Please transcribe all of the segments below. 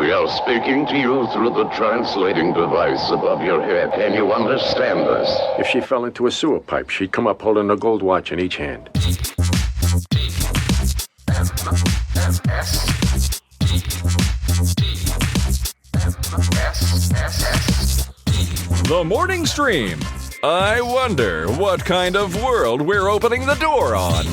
We are speaking to you through the translating device above your head. Can you understand us? If she fell into a sewer pipe, she'd come up holding a gold watch in each hand. The Morning Stream. I wonder what kind of world we're opening the door on.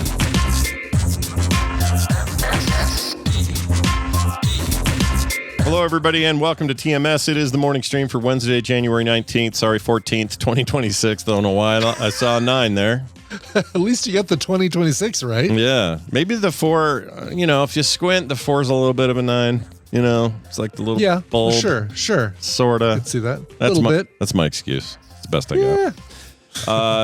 Hello, everybody, and welcome to TMS. It is the morning stream for Wednesday, January 19th. Sorry, 14th, 2026. Don't know why I saw a 9 there. At least you got the 2026 right. Yeah. Maybe the 4, if you squint, the 4 is a little bit of a 9. It's like the little bulb. Sure. Sort of. I can see that. A little bit. That's my excuse. It's the best I got.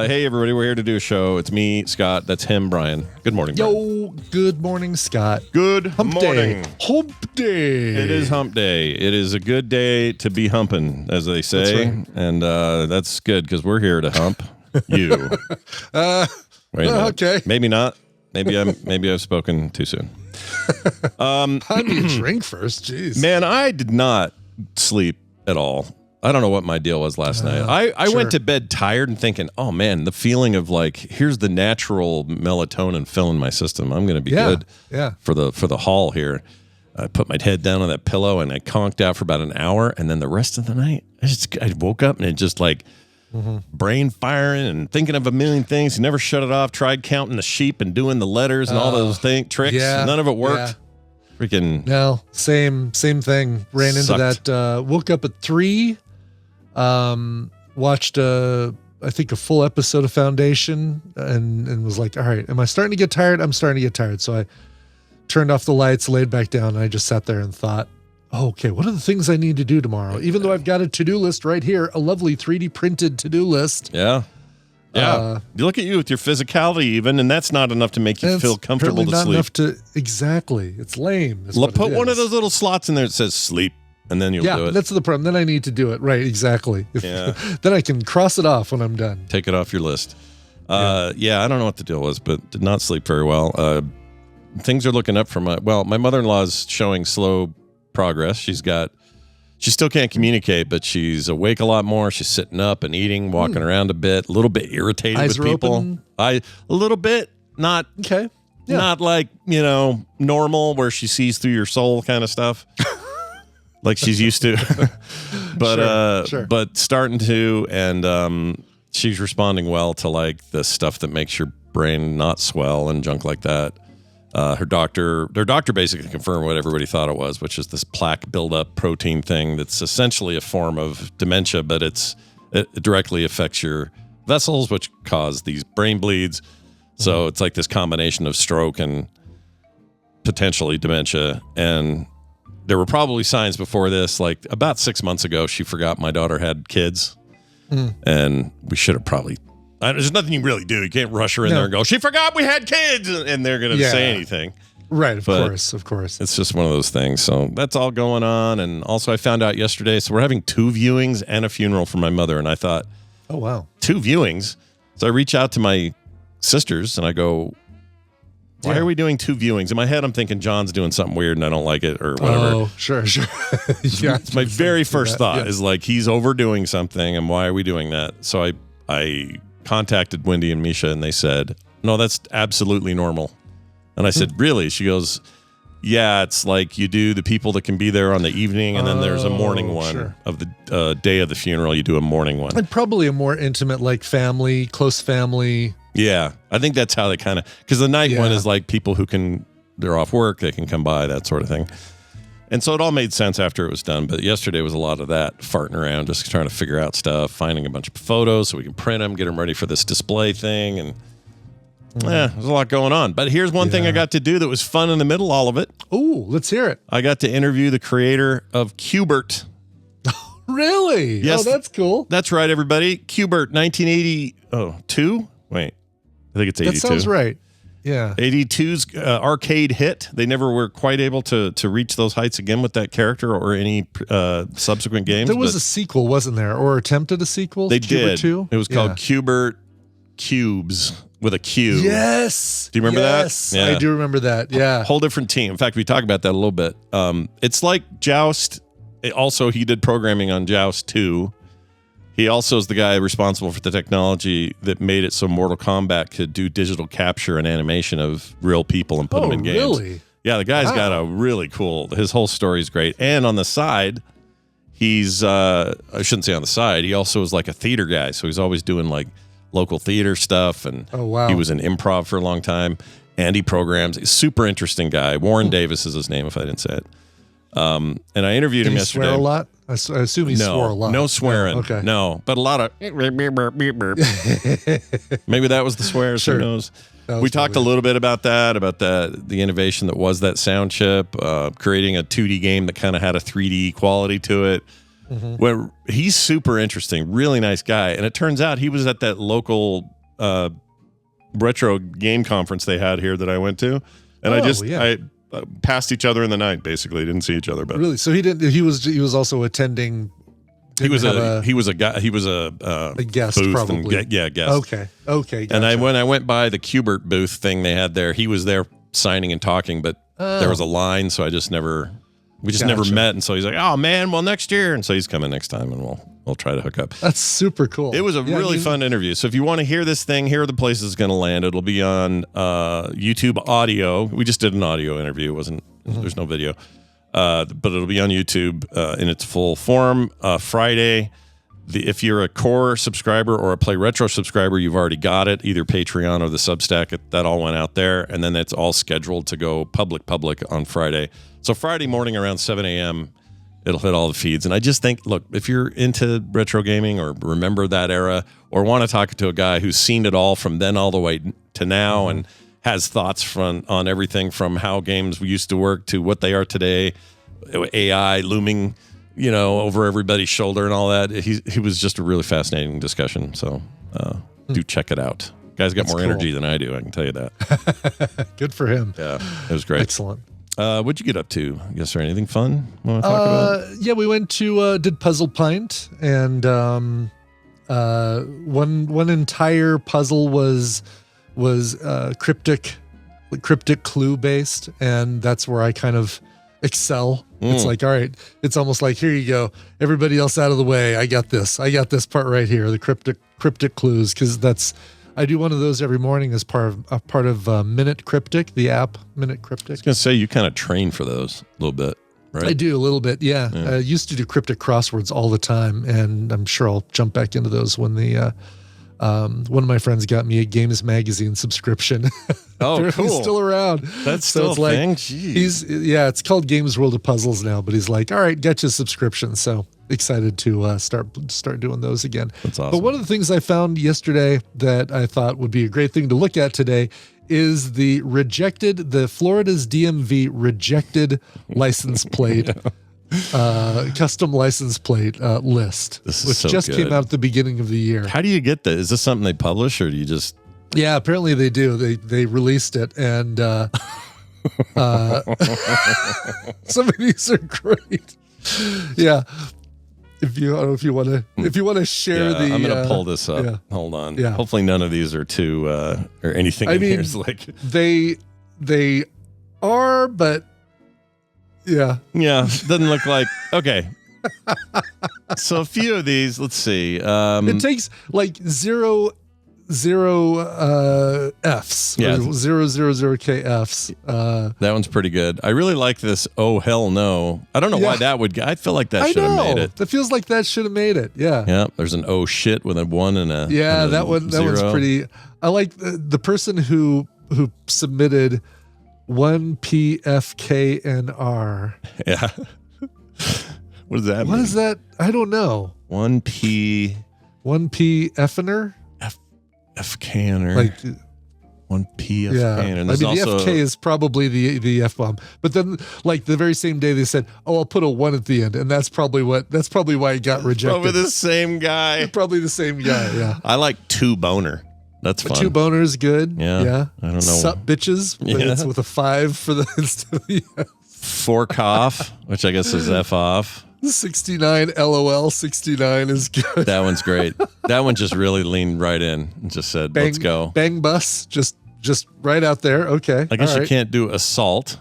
Hey, everybody, we're here to do a show. It's me, Scott. That's him, Brian. Good morning, Brian. Yo, good morning, Scott. Good Hump morning. Day. Hump Day. It is hump day. It is a good day to be humping, as they say. That's right. And that's good because we're here to hump you. Wait a minute. Okay. Maybe not. Maybe I've spoken too soon. Buy me a drink first. Jeez. Man, I did not sleep at all. I don't know what my deal was last night. I went to bed tired and thinking, oh man, the feeling of like, here's the natural melatonin filling my system. I'm going to be good for the haul here. I put my head down on that pillow and I conked out for about an hour. And then the rest of the night, I woke up and it just like brain firing and thinking of a million things. You never shut it off. Tried counting the sheep and doing the letters and all those tricks. Yeah, None of it worked. Yeah. Freaking no, same thing. Ran into that. Woke up at 3. Watched I think a full episode of Foundation and was like, all right, am I starting to get tired? I'm starting to get tired. So I turned off the lights, laid back down, and I just sat there and thought, oh, okay, what are the things I need to do tomorrow? Even though I've got a to-do list right here, a lovely 3D printed to-do list. Yeah. You look at you with your physicality even, and that's not enough to make you feel comfortable to not sleep. Enough to, exactly. It's lame. Put one of those little slots in there that says sleep. And then you'll do it. That's the problem. Then I need to do it. Right, exactly. Then I can cross it off when I'm done. Take it off your list. I don't know what the deal was, but did not sleep very well. Things are looking up for my mother-in-law's showing slow progress. She still can't communicate, but she's awake a lot more. She's sitting up and eating, walking around a bit, a little bit irritated Eyes with people. Open. A little bit, not okay. Yeah. Not like, normal where she sees through your soul kind of stuff. Like she's used to, but sure. But starting to, and she's responding well to like the stuff that makes your brain not swell and junk like that. Their doctor basically confirmed what everybody thought it was, which is this plaque buildup protein thing that's essentially a form of dementia, but it directly affects your vessels, which cause these brain bleeds. So it's like this combination of stroke and potentially dementia. And there were probably signs before this, like about 6 months ago, she forgot my daughter had kids. And we should have probably, there's nothing you really do. You can't rush her in there and go, she forgot we had kids. And they're going to say anything. Right. Of course. It's just one of those things. So that's all going on. And also I found out yesterday, so we're having 2 viewings and a funeral for my mother. And I thought, oh, wow. 2 viewings. So I reach out to my sisters and I go, why are we doing 2 viewings? In my head, I'm thinking John's doing something weird and I don't like it or whatever. Oh, sure. It's my very first thought is like, he's overdoing something and why are we doing that? So I contacted Wendy and Misha and they said, no, that's absolutely normal. And I said, really? She goes, yeah, it's like you do the people that can be there on the evening and then there's a morning one of the day of the funeral. You do a morning one. And probably a more intimate, like family, close family. Yeah, I think that's how they kind of, because the night one is like people who they're off work, they can come by, that sort of thing. And so it all made sense after it was done. But yesterday was a lot of that, farting around, just trying to figure out stuff, finding a bunch of photos so we can print them, get them ready for this display thing. And there's a lot going on. But here's one thing I got to do that was fun in the middle of all of it. Ooh, let's hear it. I got to interview the creator of Q Bert. Really? Yes. Oh, that's cool. That's right, everybody. Q Bert, 1982? Wait. I think it's 82. That sounds right. Yeah. 82's arcade hit. They never were quite able to reach those heights again with that character or any subsequent games. There was a sequel, wasn't there? Or attempted a sequel? They did. 2? It was called Q Bert Cubes. with a Q. Yes. Do you remember that? Yes, I do remember that. Yeah. Whole different team. In fact, we talk about that a little bit. It's like Joust. Also, he did programming on Joust 2. He also is the guy responsible for the technology that made it so Mortal Kombat could do digital capture and animation of real people and put them in games. Really? Yeah, the guy's got a really cool. His whole story is great. And on the side, he's I shouldn't say on the side. He also is like a theater guy, so he's always doing like local theater stuff. And he was in improv for a long time. And he programs. He's a super interesting guy. Warren Davis is his name, if I didn't say it. And I interviewed him yesterday. Swear a lot? I assume he swore a lot. No swearing. No, okay. No, but a lot of maybe that was the swears. Sure. Who knows? We talked a little bit about that, about the innovation that was that sound chip, creating a 2D game that kind of had a 3D quality to it. Well, he's super interesting, really nice guy. And it turns out he was at that local retro game conference they had here that I went to. And I passed each other in the night, basically. Didn't see each other, but really. So he didn't. He was also attending. He was a guy. He was a guest, booth probably. Guest. Okay. Gotcha. And when I went by the Q Bert booth thing they had there, he was there signing and talking, but there was a line, so I just never. We just never met, and so he's like, "Oh man, well next year," and so he's coming next time, and we'll try to hook up. That's super cool. It was a really fun interview. So if you want to hear this thing, here are the places it's going to land. It'll be on YouTube audio. We just did an audio interview. It wasn't. There's no video, but it'll be on YouTube in its full form. Friday. If you're a core subscriber or a Play Retro subscriber, you've already got it, either Patreon or the Substack. That all went out there, and then it's all scheduled to go public on Friday. So Friday morning around 7 a.m., it'll hit all the feeds. And I just think, look, if you're into retro gaming or remember that era or want to talk to a guy who's seen it all from then all the way to now and has thoughts on everything from how games used to work to what they are today, AI looming, over everybody's shoulder and all that. He was just a really fascinating discussion. So do check it out. Guy's got more energy than I do, I can tell you that. Good for him. Yeah, it was great. Excellent. What'd you get up to? Is there anything fun you want to talk about? Yeah, we went to did Puzzle Pint, and one entire puzzle was cryptic clue based, and that's where I kind of excel. It's like, all right, it's almost like, here you go, everybody else out of the way. I got this part right here, the cryptic clues, because I do one of those every morning as part of Minute Cryptic, the app Minute Cryptic. I was going to say, you kind of train for those a little bit, right? I do a little bit, yeah. I used to do cryptic crosswords all the time, and I'm sure I'll jump back into those when one of my friends got me a Games Magazine subscription. Oh, cool. He's still around. That's still a thing? Jeez. It's called Games World of Puzzles now, but he's like, all right, get you a subscription. So excited to start doing those again. That's awesome. But one of the things I found yesterday that I thought would be a great thing to look at today is the Florida's DMV rejected license plate, custom license plate list, which so just good. came out at the beginning of the year. How do you get that? Is this something they publish, or do you just... Yeah, apparently they do. They released it, and some of these are great. Yeah. If you want to share I'm gonna pull this up. Yeah. Hold on. Yeah. Hopefully none of these are too or anything. Here is like they are, but yeah. Doesn't look like okay. So a few of these. Let's see. It takes like zero Fs. Yeah. 000 KFs. That one's pretty good. I really like this. Oh hell no! I don't know why that would. I feel like that should have made it. That feels like that should have made it. Yeah. Yeah. There's an oh shit with a 1 and a that one. That one's pretty. I like the person who submitted 1PFKNR. Yeah. What does that mean? What is that? I don't know. 1P Effner? FKNR. Like 1P FKNR. Yeah. And I mean, also, the FK is probably the F bomb. But then, like the very same day, they said, "Oh, I'll put a 1 at the end," and that's probably why it got rejected. Probably the same guy. Probably the same guy. Yeah. I like 2 boner. That's fun. 2 boner is good. Yeah. I don't know. Sup bitches, but it's with a 5 for the instead of the 4 cough, which I guess is F off. 69 LOL 69 is good. That one's great. That one just really leaned right in and just said, let's go. Bang bus, just right out there. Okay. I guess all you right. can't do assault.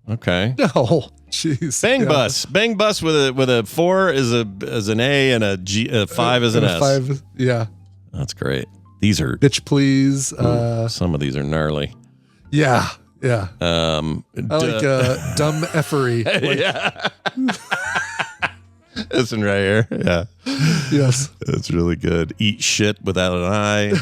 Okay. No. Jeez. Bang Yeah. bus. Bang bus with a 4 is an A and a 5 is an And a S. 5, yeah. That's great. These are Bitch, please. some of these are gnarly. Yeah. Yeah. I Duh. dumb effery. Like, Yeah. This one right here. Yeah. yes. That's really good. Eat shit without an eye.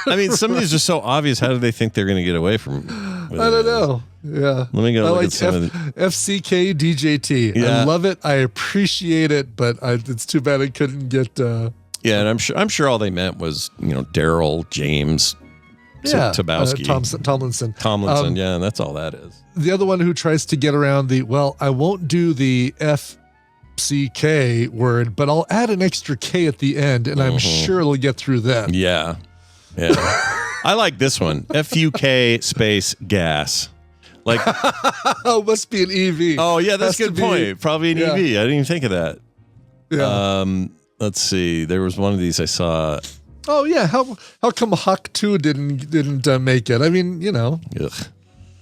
I mean, some of these are so obvious. How do they think they're going to get away from? I don't know. Yeah. Let me go I look like at some of the. FCK DJT. Yeah. I love it. I appreciate it, but it's too bad I couldn't get. Yeah, and I'm sure all they meant was Daryl James Tobasco. Tomlinson. Yeah, and that's all that is. The other one who tries to get around I won't do the FCK word, but I'll add an extra K at the end, and I'm sure it'll get through that. Yeah. Yeah. I like this one. FUK space gas. Like, Oh, must be an EV. oh yeah, that's a Has good to point. Probably an yeah. EV. I didn't even think of that. Yeah. Let's see. There was one of these I saw. Oh yeah. How come Hawk 2 didn't make it? I mean, Ugh.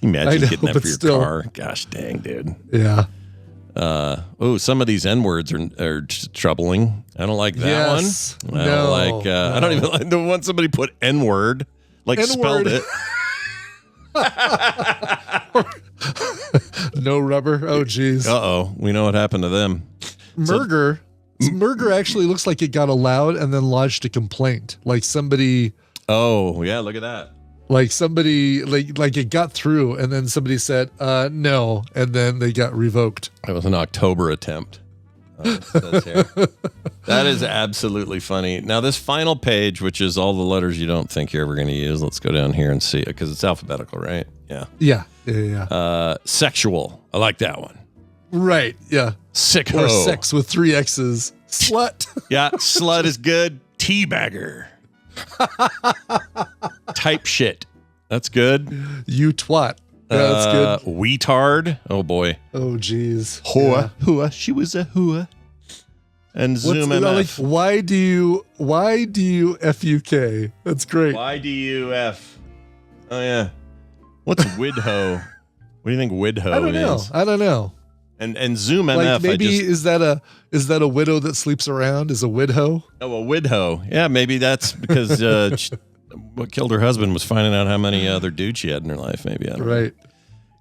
Imagine I know, getting that but for your still. car. Gosh dang, dude. Yeah. Some of these N words are troubling. I don't like that Yes. one. I don't like. I don't even like the one somebody put N word, like spelled N-word. it. No rubber. Oh geez. We know what happened to them. Murger actually looks like it got allowed and then lodged a complaint. Like somebody Oh yeah, look at that. like it got through and then somebody said no, and then they got revoked. That was an October attempt. That's here. That is absolutely funny. Now this final page, which is all the letters you don't think you're ever going to use. Let's go down here and see it because it's alphabetical, right? Yeah. Yeah. Sexual. I like that one. Right. Yeah. Sick Or ho. sex with 3 X's. Slut. Yeah, slut is good. Teabagger. Type shit. That's good. You twat. Yeah, that's good. Weetard. Oh boy. Oh geez. Hoa. Hua. She was a hua. And Zoom MF. Why do you FUK? That's great. YDUF. Oh yeah. What's widho? What do you think widho I don't know. is? I don't know. And Zoom MF. Like maybe is that a widow that sleeps around? Is a widho? Oh, a widho. Yeah, maybe that's because what killed her husband was finding out how many other dudes she had in her life. Maybe I don't know. Right.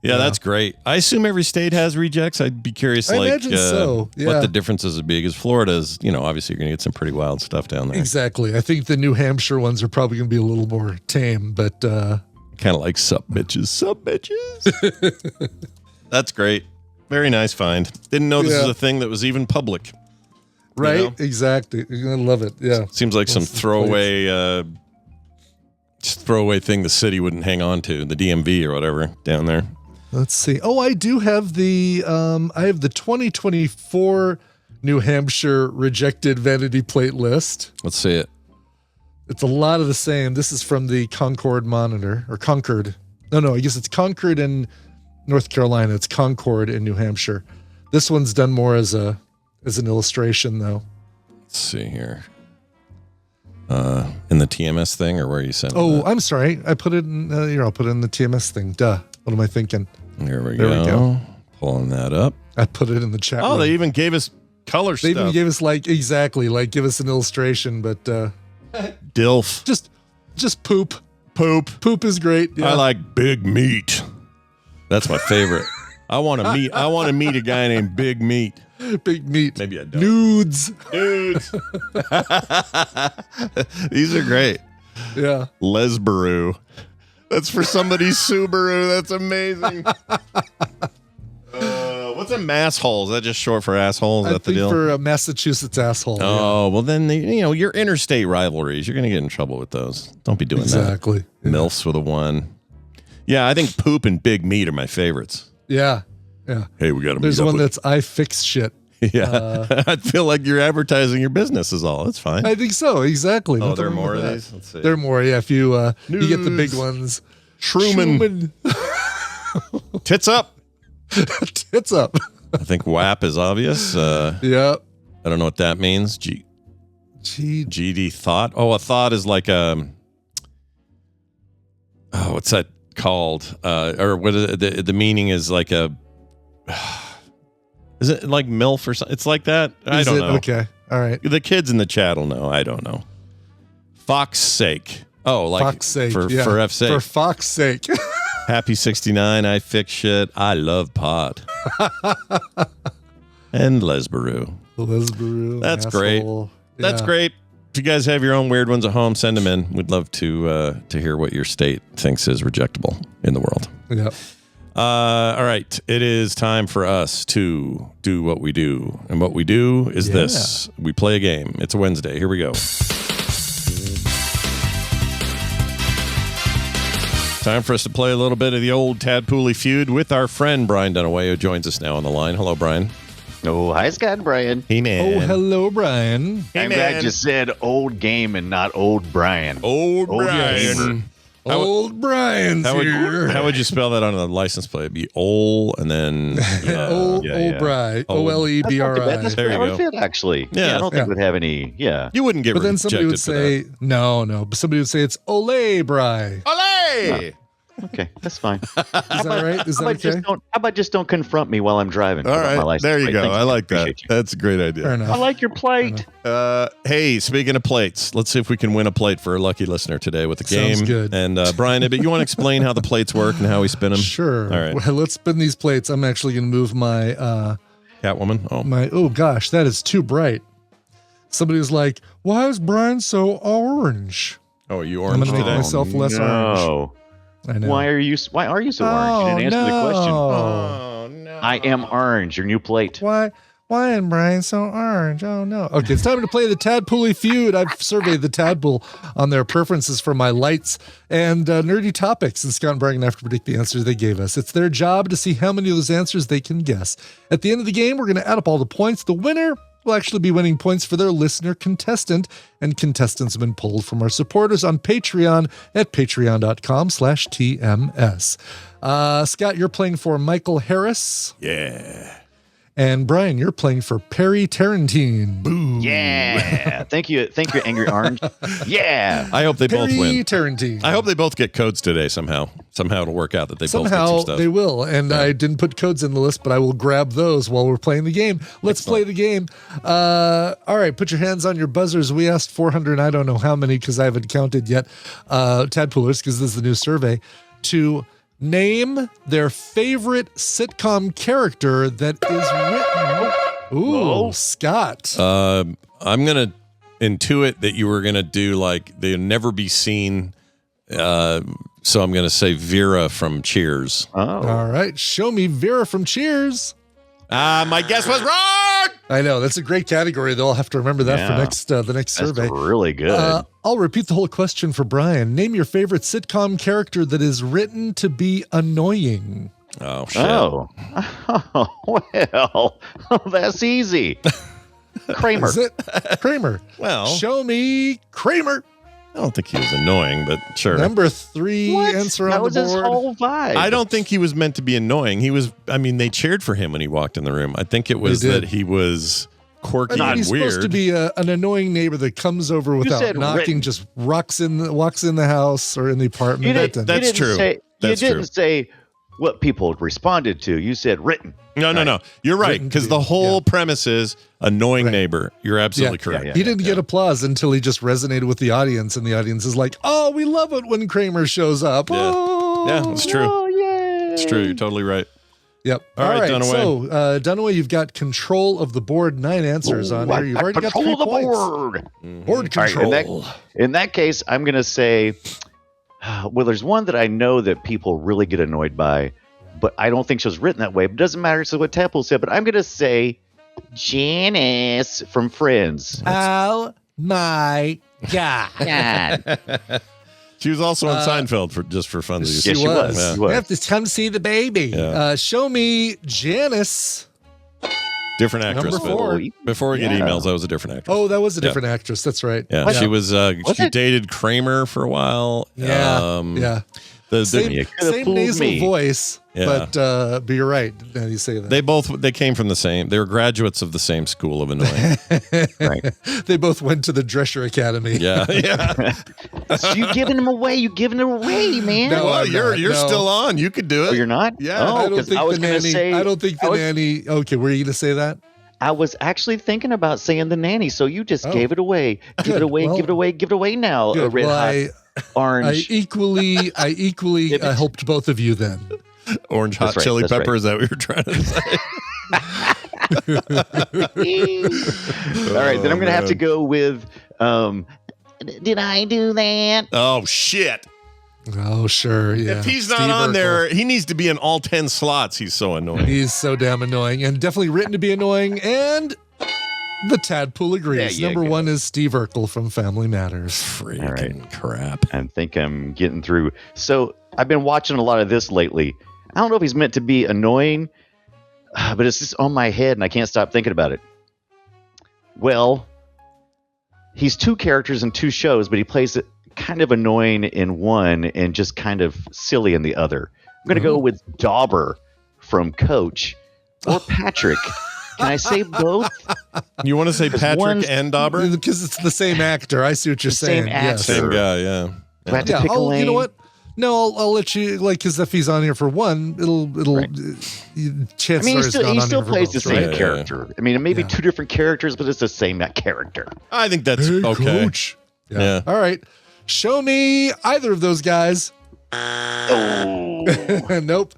Yeah, that's great. I assume every state has rejects. I'd be curious, I imagine so. Yeah. what the differences would be. Because Florida's, obviously you're going to get some pretty wild stuff down there. Exactly. I think the New Hampshire ones are probably going to be a little more tame, but Kind of like sup bitches. Sup bitches. That's great. Very nice find. Didn't know this Yeah. was a thing that was even public. right? know? Exactly. You're gonna love it. Yeah. Seems like some What's the throwaway thing the city wouldn't hang on to, the DMV or whatever down there. Let's see. Oh, I do have the 2024 New Hampshire rejected vanity plate list. Let's see it. It's a lot of the same. This is from the Concord Monitor or Concord. No, I guess it's Concord in North Carolina. It's Concord in New Hampshire. This one's done more as an illustration though. Let's see here. In the TMS thing, or where you sent? Oh, I'm sorry. I put it in. I'll put it in the TMS thing. Duh. What am I thinking? There we There we go. go. Pulling that up. I put it in the chat. Oh, room. they even gave us color They stuff. even gave us give us an illustration, but Dilf. just poop. Poop. Poop is great. Yeah. I like big meat. That's my favorite. I want to meet a guy named Big Meat. Big meat. Maybe I don't. Nudes. Dudes. These are great. Yeah. Lesbaru. That's for somebody's Subaru. That's amazing. What's a masshole? Is that just short for asshole? Is I that the think deal? for a Massachusetts asshole. Oh, well then, your interstate rivalries, you're going to get in trouble with those. Don't be doing exactly. that. MILFs with a 1. Yeah, I think poop and big meat are my favorites. Yeah. Yeah. Hey, we got to meet There's up one with- that's I fix shit. Yeah. I feel like you're advertising your business is all. That's fine. I think so. Exactly. Oh, Nothing there are wrong more with of that. these? Let's see. There are more. Yeah. If you get the big Nudes. ones. Truman. Tits up. Tits up. I think WAP is obvious. Yep. I don't know what that means. GD thought. Oh, a thought is like what's that called? Or what is it? The meaning is like a. Is it like MILF or something? It's like that. I don't know. Okay. All right. The kids in the chat will know. I don't know. Fox sake. Oh, like Fox sake. For F's sake. For Fox sake. Happy 69. I fix shit. I love pot. And Lesbaru. That's great. That's great. If you guys have your own weird ones at home, send them in. We'd love to hear what your state thinks is rejectable in the world. Yep. All right. It is time for us to do what we do. And what we do is this. We play a game. It's a Wednesday. Here we go. Time for us to play a little bit of the old Tadpooley feud with our friend Brian Dunaway, who joins us now on the line. Hello, Brian. Oh, hi, Scott and Brian. Hey, man. Oh, hello, Brian. I'm glad you said old game and not old Brian. Old Brian. gamer. Old Brian's here. How would you spell that on a license plate? It'd be old and then Old Bri. O-L-E-B-R-I. There you That would go. fit, actually. Yeah. I don't think it would have any, You wouldn't get But then rejected somebody would for say, that. no, but somebody would say it's Ole Bri. Olé! Okay, that's fine. Is that right? Is that okay? How about just don't confront me while I'm driving? All without my right. license There you plate. go. Thanks. I like that. Appreciate you. That's a great idea. Fair I enough. like your plate. Hey, speaking of plates, let's see if we can win a plate for a lucky listener today with the game. Sounds good. And Brian, but you want to explain how the plates work and how we spin them? Sure. All right. Well, let's spin these plates. I'm actually going to move my Catwoman. Oh, oh gosh, that is too bright. Somebody was like, why is Brian so orange? are you I'm orange gonna make today? myself less orange. No. I know. Why are you so orange? You didn't answer the question. Oh no! I am orange. Your new plate. Why am Brian so orange? Oh no. Okay, it's time to play the Tadpooley feud. I've surveyed the Tadpool on their preferences for my lights and nerdy topics, and Scott and Brian have to predict the answers they gave us. It's their job to see how many of those answers they can guess. At the end of the game, we're going to add up all the points. The winner will actually be winning points for their listener contestant, and contestants have been pulled from our supporters on Patreon at patreon.com/TMS. Scott, you're playing for Michael Harris. Yeah. And Brian, you're playing for Perry Tarantine. Boo. Yeah. Thank you, Angry Orange. Yeah. I hope they both Perry win. Tarantine. I hope they both get codes today somehow. Somehow it'll work out that they both get some Somehow stuff. they will. And I didn't put codes in the list, but I will grab those while we're playing the game. Let's play the game. All right, put your hands on your buzzers. We asked 400, I don't know how many because I haven't counted yet, Tadpoolers, because this is the new survey, to name their favorite sitcom character that is written. Ooh, Scott. I'm going to intuit that you were going to do like they'll never be seen. So I'm going to say Vera from Cheers. Oh. All right, show me Vera from Cheers. My guess was wrong. I know that's a great category. They'll have to remember that for the next survey. That's really good. I'll repeat the whole question for Brian. Name your favorite sitcom character that is written to be annoying. Oh, shit. Oh, well, that's easy. Kramer. Is it Kramer? Well, Show me Kramer. I don't think he was annoying, but sure. Number 3 answer That on was the his board. whole vibe. I don't think he was meant to be annoying. They cheered for him when he walked in the room. I think it was They did. that he was quirky I think and he's weird. supposed to be an annoying neighbor that comes over without said knocking, written. just walks in the house or in the apartment. That's true. That's you didn't true. say what people responded to. You said written. No. You're right. Written Because to the be, whole premise is annoying neighbor. You're absolutely correct. yeah. He didn't get applause until he just resonated with the audience, and the audience is like, "Oh, we love it when Kramer shows up." Yeah. Oh, Yeah, it's true. Oh, yeah. It's true. You're totally right. Yep. All right, Dunaway. So, Dunaway, you've got control of the board. 9 answers on here. You've already got 3 control the points. board. Board All right, control. in that case, I'm going to say, well, there's one that I know that people really get annoyed by, but I don't think she was written that way. But it doesn't matter. So what Tadpool said, but I'm going to say Janice from Friends. Oh my God. God. She was also on Seinfeld for funsies. Yes, she was. Yeah. She We was. have to come see the baby. Yeah. Show me Janice. Different actress. Number but 4. Before we get Yeah. emails, that was a different actress. Oh, that was a different actress. That's right. Yeah, she was. Was She it? dated Kramer for a while. Yeah. Yeah. Same fooled nasal me. voice, Yeah. but you're right. Now you say that. They came from the same. They were graduates of the same school of annoying. Right. They both went to the Drescher Academy. Yeah, yeah. So you giving them away? You giving it away, man? No, Well, I'm you're not. No. still on. You could do it. Oh, you're not? Yeah. Oh, I don't 'cause think I was the gonna nanny. say. I don't think the nanny. Okay, were you going to say that? I was actually thinking about saying the nanny, so you just Oh. gave it away. Give Good. it away. Well, give it away. Give it away now. Good. Red Well, hot I orange. equally helped both of you then. Orange hot That's right, chili that's pepper. Is that what you're trying to say? All right, then I'm gonna have to man. go with. Did I do that? Oh shit! Oh, sure. Yeah. If he's not Steve on Urkel. there, he needs to be in all 10 slots. He's so annoying. He's so damn annoying and definitely written to be annoying. And the Tadpole agrees. There you Number go. 1 is Steve Urkel from Family Matters. Freaking All right. crap. I think I'm getting through. So I've been watching a lot of this lately. I don't know if he's meant to be annoying, but it's just on my head and I can't stop thinking about it. Well, he's 2 characters in 2 shows, but he plays it kind of annoying in one and just kind of silly in the other. I'm going to go with Dauber from Coach or Patrick. Can I say both? You want to say Patrick one's- and Dauber? Because it's the same actor. I see what you're The same saying. actor. Yes. Same guy, yeah. Do I have to Yeah. pick a Oh, lane? you know what? No, I'll let you, like, because if he's on here for one, it'll Right. chances I mean, are he's not he on still here for plays both, the same right? Yeah. character. I mean, it may be Yeah. 2 different characters, but it's the same character. I think that's Hey, okay. Coach. Yeah. All right. Show me either of those guys. Oh, Nope.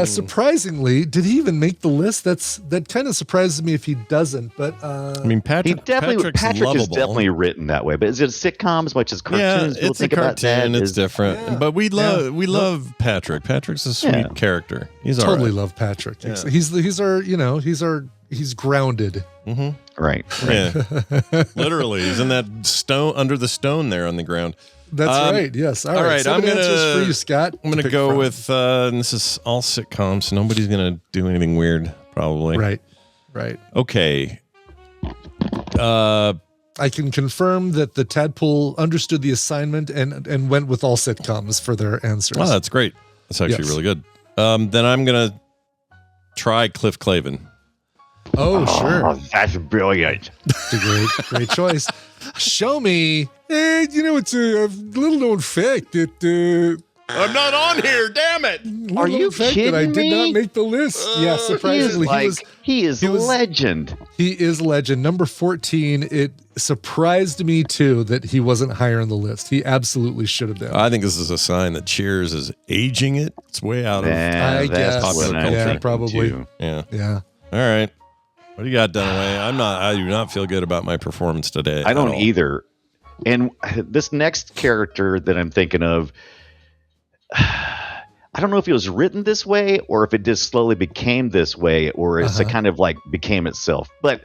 Surprisingly, did he even make the list? That kind of surprises me if he doesn't. But I mean, Patrick. Patrick Patrick's is definitely written that way. But is it a sitcom as much as cartoons? Yeah, We'll it's a think about that. cartoon. It's Is- different, Yeah. but we love Yeah. love Patrick. Patrick's a sweet Yeah. character. He's totally all right. love Patrick. Yeah. He's grounded. Right. Yeah, literally, he's in that stone under the stone there on the ground. That's right. Yes. All right. I'm 7 answers gonna for you, Scott. I'm gonna Pick go from. with and this is all sitcoms, so nobody's gonna do anything weird, probably. Right. Right. Okay. I can confirm that the Tadpole understood the assignment and went with all sitcoms for their answers. Oh, that's great. That's actually Yes. really good. Then I'm gonna try Cliff Clavin. Oh, sure. Oh, that's brilliant. It's a great choice. Show me. It's a little known fact that I'm not on here. Damn it! Are you that I kidding did not me? make the list. Yeah, surprisingly, He is he was- legend. he is legend. Number 14. It surprised me too that he wasn't higher on the list. He absolutely should have been. I think this is a sign that Cheers is aging it. It's way out of I guess. popular what I'm culture. Yeah, thinking, probably. too. Yeah. Yeah. All right. What do you got, Dunaway? I do not feel good about my performance today. I don't at all. either. And this next character that I'm thinking of, I don't know if it was written this way or if it just slowly became this way or it's a kind of like became itself. But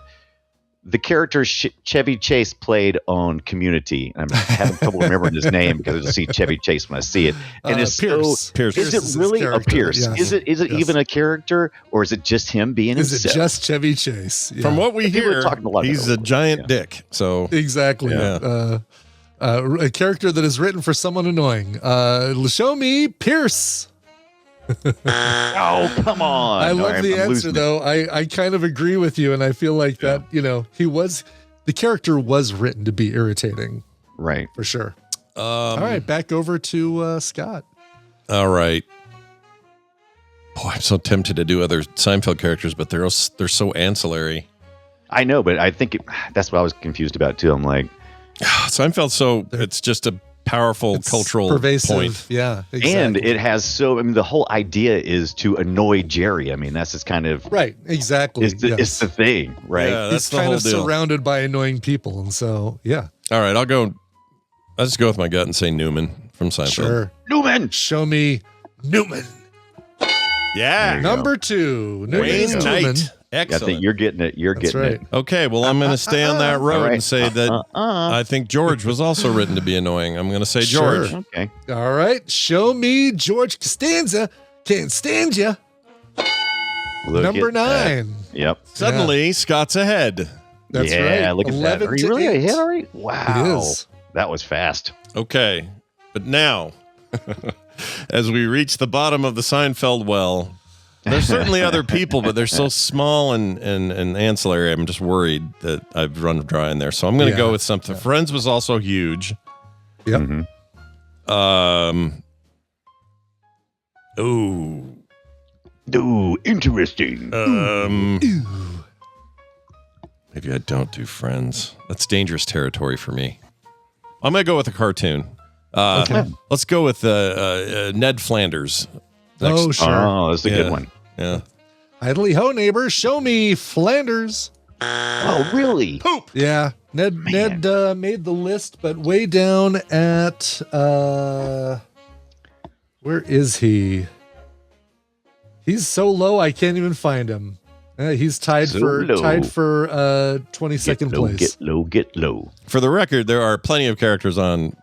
the character Chevy Chase played on Community. I'm having trouble remembering his name because I just see Chevy Chase when I see it. And it's Pierce. Pierce. Is is his it really a character, Pierce? yes. Is it Yes. even a character or is it just him being Is himself? it just Chevy Chase? Yeah. From what we People are hear, talking a lot he's about a it. giant Yeah. dick. So Exactly. Yeah. A character that is written for someone annoying. Show me Pierce. Oh, come on. I No, love the I'm answer losing it. though. I kind of agree with you, and I feel like that, the character was written to be irritating Right. for sure. All right, back over to Scott. all right. Boy, I'm so tempted to do other Seinfeld characters, but they're so ancillary. I know, but I think that's what I was confused about too. I'm like, Seinfeld, so it's just a powerful It's cultural pervasive. point. Yeah, exactly. and it has the whole idea is to annoy Jerry. I mean, that's just kind of right, exactly. it's the thing, right? Yeah, He's that's the kind whole of deal. surrounded by annoying people, and so yeah, All right, I'll just go with my gut and say Newman from Seinfeld. sure. Newman. Show me Newman. Yeah. Number 2, Newman Wayne is Newman. Knight. I Excellent. think you're getting it. You're That's getting right. it. Okay, well, I'm going to stay on that road All right. and say that I think George was also written to be annoying. I'm going to say George. Sure. Okay. All right, show me George Costanza. Can't stand ya. Look Number at that. 9. Yep. Suddenly, Scott's ahead. That's yeah, right. look at that. 11 Are you to really 8. ahead already? Wow. It is. That was fast. Okay, but now As we reach the bottom of the Seinfeld well, there's certainly other people, but they're so small and ancillary. I'm just worried that I've run dry in there. So I'm going to go with something. Friends was also huge. Yep. Ooh, interesting. Maybe I don't do Friends. That's dangerous territory for me. I'm going to go with a cartoon. Let's go with Ned Flanders. Next. Oh, sure. Oh, that's a good one. Yeah. Idly ho, neighbor, show me Flanders. Oh, really? Poop. Yeah, Ned made the list, but way down at where is he? He's so low I can't even find him. He's tied for 22nd place. Get low. For the record, there are plenty of characters on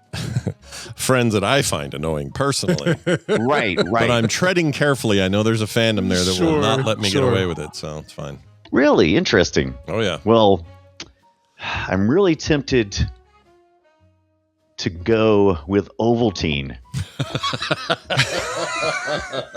Friends that I find annoying personally. Right. But I'm treading carefully. I know there's a fandom there that will not let me get away with it, so it's fine. Really interesting. Oh, yeah. Well, I'm really tempted to go with Ovaltine.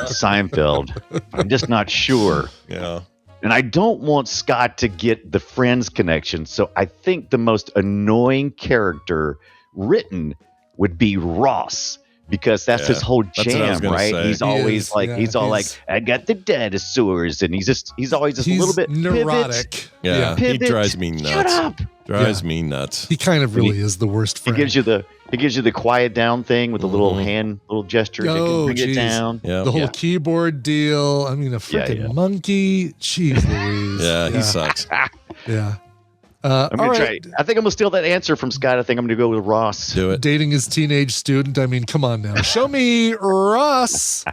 Seinfeld. I'm just not sure. Yeah. And I don't want Scott to get the Friends connection, so I think the most annoying character written would be Ross, because that's his whole jam, right? Say. He's always like, I got the dinosaurs, and he's always just a little bit neurotic. Yeah, Pivot. he drives me nuts. Shut up. Drives me nuts. He kind of really is the worst friend. He gives you the quiet down thing with the little gesture to bring it down. Yeah. The whole keyboard deal. I mean, a freaking monkey. Jeez Louise. Yeah, he sucks. Yeah. I'm gonna try. I think I'm gonna steal that answer from Scott. I think I'm gonna go with Ross. Do it. Dating his teenage student. I mean, come on now. Show me Ross.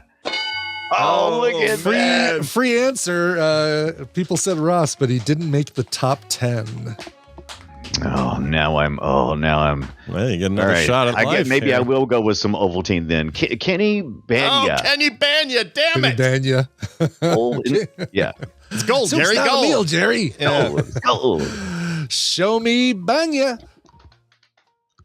Oh, look at that. Free answer. People said Ross, but he didn't make the top 10. Now I'm. Well, you get another shot at life. Maybe I will go with some Ovaltine then. Kenny Banya. Oh, Kenny Banya, damn it. Banya. Yeah. It's gold, Soup's Jerry. not a Gold. meal, Jerry. Yeah. Show me Banya.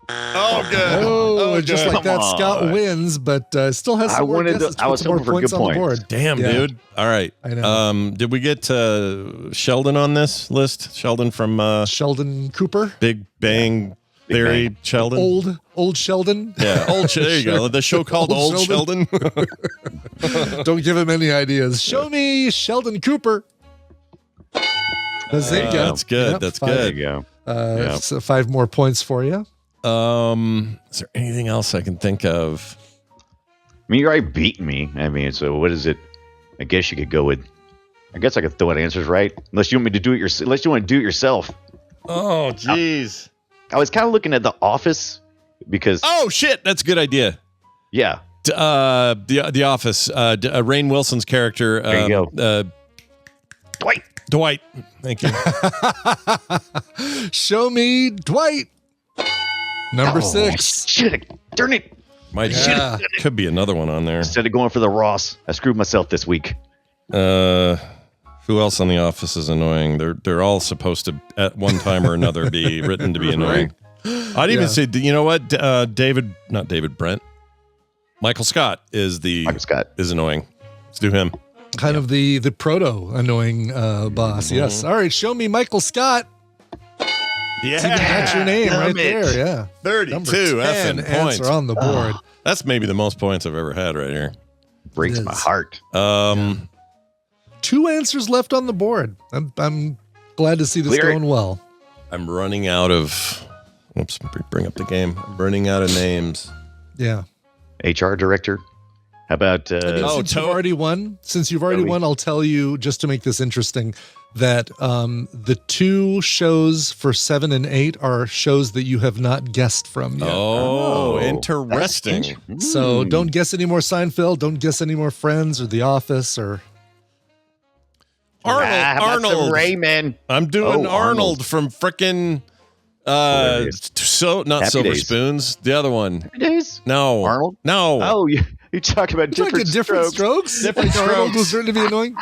Oh, good. Oh, just good. like that, Scott wins, but still has some more guesses. I was Puts more hoping for points good on the points. board. Damn, Yeah. dude. All right. I know. Did we get Sheldon on this list? Sheldon from Sheldon Cooper. Big Bang Theory. Bang. Sheldon. Old Sheldon. Yeah, there you go. The show called Old Old Sheldon. Don't give him any ideas. Show me Sheldon Cooper. Bazinga. That's good. Yep, That's five. There good. you go. So 5 more points for you. Is there anything else I can think of? I mean, you're already beating me. I mean, so what is it? I guess you could go with. I guess I could throw out answers, right? Unless you want me to do it unless you want to do it yourself. Oh, jeez. I was kind of looking at The Office because. Oh shit, that's a good idea. Yeah. The Office. Rainn Wilson's character. There you go. Dwight. Thank you. Show me Dwight. Number 6. Shit! Darn it! Could be another one on there. Instead of going for the Ross, I screwed myself this week. Who else on The Office is annoying? They're all supposed to at one time or another be written to be annoying. I'd even say, you know what? Not David Brent. Michael Scott is annoying. Let's do him. Kind of the proto annoying boss. Mm-hmm. Yes. All right. Show me Michael Scott. Yeah, That's your name right there. Yeah. 32 10 effing points answer on the board. That's maybe the most points I've ever had right here. Breaks my heart. 2 answers left on the board. I'm glad to see this going well. I'm running out of. Oops, bring up the game. I'm running out of names. Yeah. HR director. How about? Since you've already won, I'll tell you, just to make this interesting, that the 2 shows for 7 and 8 are shows that you have not guessed from yet. Oh, interesting. So don't guess any more Seinfeld. Don't guess any more Friends or The Office or Arnold. Raymond. I'm doing Oh, Arnold from frickin' Hilarious. not Happy Silver Days. Spoons. The other one. Happy Days? No. Arnold? No. Oh, you're talking about different strokes. Different Arnold was written to be annoying.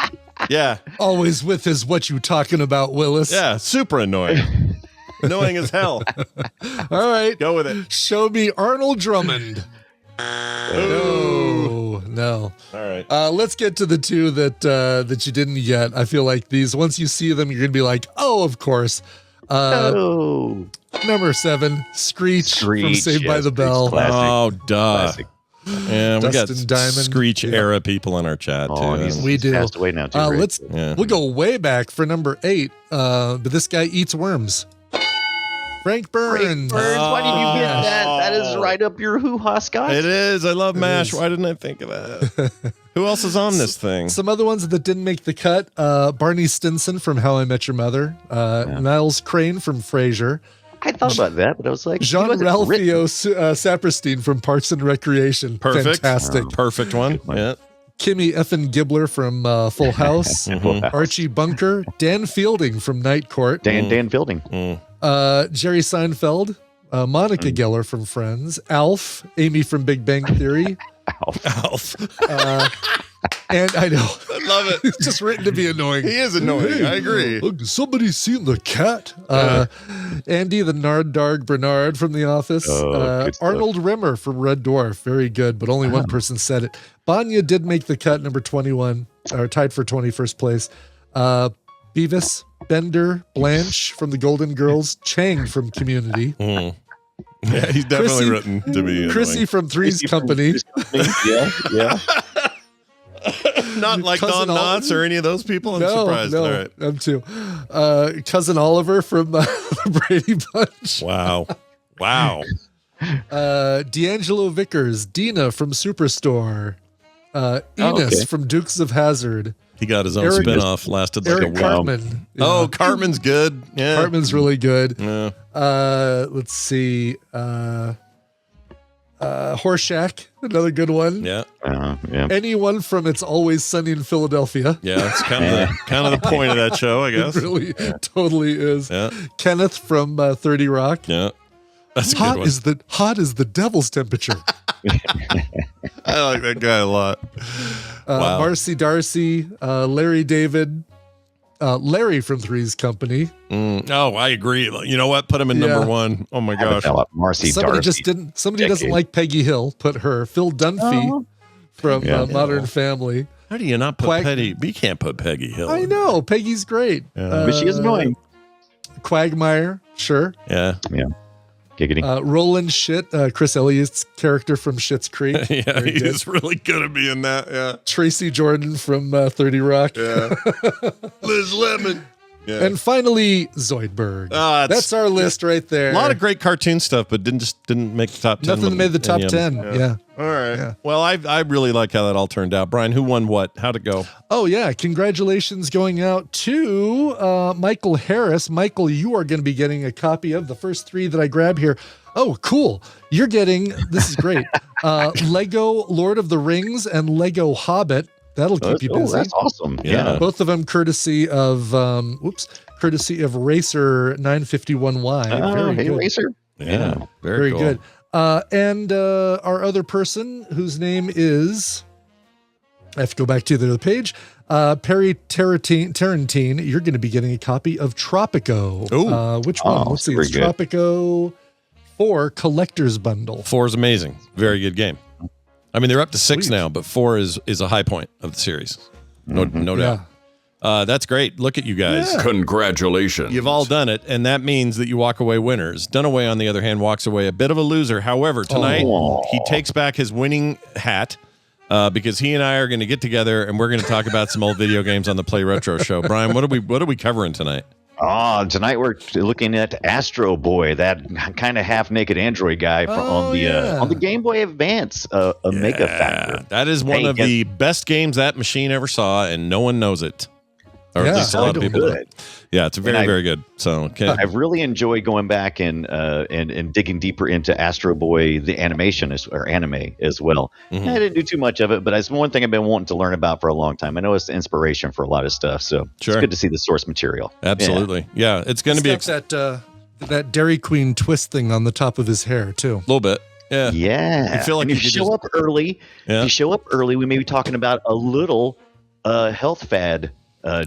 Yeah. Always with his "what you talking about," Willis. Yeah. Super annoying. Annoying as hell. All right. Go with it. Show me Arnold Drummond. Ooh. No. All right. Let's get to the two that you didn't get. I feel like these, once you see them, you're going to be like, oh, of course. Oh, Number 7, Screech from Saved by yes, the Bell. Classic. Oh, duh. Classic. Yeah, we got Dustin Diamond. Screech Yeah. era people in our chat too. Oh, he's We do. passed away now too. right? We'll go way back for number 8. But this guy eats worms. Frank Burns. Burns, why did you get that? That is Oh. right up your hoo-ha, Scott. It is. I love MASH. is. Why didn't I think of that? Who else is on this thing? Some other ones that didn't make the cut. Barney Stinson from How I Met Your Mother. Niles Crane from Frasier. I thought about that, but I was like, Jean he wasn't written. Ralphio Saperstein from Parks and Recreation. Perfect. Fantastic. Perfect one. Yeah. Kimmy Effin Gibbler from Full House. Mhm. Archie Bunker. Dan Fielding from Night Court. Dan Fielding. Jerry Seinfeld. Monica Geller from Friends. Alf. Amy from Big Bang Theory. Alf. And I know. I love it. It's just written to be annoying. He is annoying. I agree. Look, somebody seen the cat? Andy the Nard Darg Bernard from The Office. Good stuff. Arnold Rimmer from Red Dwarf. Very good, but only one person said it. Banya did make the cut, number 21, or tied for 21st place. Beavis, Bender, Blanche from The Golden Girls. Chang from Community. Yeah, he's definitely Chrissy- written to be Chrissy annoying. from Three's Company. Yeah. Not like Cousin Don Knotts or any of those people. I'm No, surprised. no, All right. them too. Cousin Oliver from the Brady Bunch. Wow. Wow. D'Angelo Vickers, Dina from Superstore, Enos okay. from Dukes of Hazzard, He got his own Eric- spin-off, lasted like a Eric week. Cartman. Oh, Cartman's good. Yeah. Cartman's really good. Yeah. Let's see. Horseshack, another good one. Yeah. Yeah. Anyone from It's Always Sunny in Philadelphia. Yeah. That's kind of the point of that show, I guess. It really totally is. Yeah. Kenneth from 30 Rock. Yeah. That's a good one. Hot is the devil's temperature. I like that guy a lot. Wow. Marcy Darcy, Larry David, Larry from Three's Company. Oh, I agree. You know what? Put him in number Yeah. 1. Oh my gosh. Marcy Somebody Darcy. just didn't. Somebody doesn't Decade. like Peggy Hill. Put her. Phil Dunphy from Yeah. Modern Family. How do you not put Quag- Peggy? We can't put Peggy Hill. I know Peggy's great. But she is annoying. Quagmire, sure. Yeah. Giggity. Roland Shit, Chris Elliott's character from Schitt's Creek. Yeah. Very good. He's really good at being that. Yeah. Tracy Jordan from 30 Rock. Yeah. Liz Lemon. Yeah. And finally, Zoidberg. That's our list right there. A lot of great cartoon stuff, but didn't make the top 10. Nothing made the top Any of 10. them. Yeah. All right. Yeah. Well, I really like how that all turned out. Brian, who won what? How'd it go? Oh, yeah. Congratulations going out to Michael Harris. Michael, you are going to be getting a copy of the first 3 that I grab here. Oh, cool. You're getting, this is great, Lego Lord of the Rings and Lego Hobbit. That'll keep you busy. That's awesome. Yeah. Both of them courtesy of Racer 951Y. Oh, Very hey, good. Racer. Yeah. Very cool. good. And our other person whose name is, I have to go back to the other page, Perry Tarantine. You're going to be getting a copy of Tropico. Ooh. Which one? Let's see. very It's good. Tropico 4 Collector's Bundle. 4 is amazing. Very good game. I mean, they're up to 6 Sweet. now, but 4 is a high point of the series. No doubt. That's great. Look at you guys. Congratulations. You've all done it, and that means that you walk away winners. Dunaway, on the other hand, walks away a bit of a loser. However, tonight he takes back his winning hat because he and I are going to get together and we're going to talk about some old video games on the Play Retro Show. Brian, what are we covering tonight? Tonight we're looking at Astro Boy, that kind of half-naked android guy on the Game Boy Advance, Mega Factor. That is one of the best games that machine ever saw, and no one knows it. Or at least a lot of people do. Yeah, it's very good. So I've really enjoyed going back and digging deeper into Astro Boy, the animation or anime as well. Mm-hmm. I didn't do too much of it, but it's one thing I've been wanting to learn about for a long time. I know it's the inspiration for a lot of stuff, so Sure. it's good to see the source material. Absolutely. Yeah, it's going to be that Dairy Queen twist thing on the top of his hair too. a little bit. Yeah. Yeah. You feel like and you if you could show just- up early, Yeah. we may be talking about a little health fad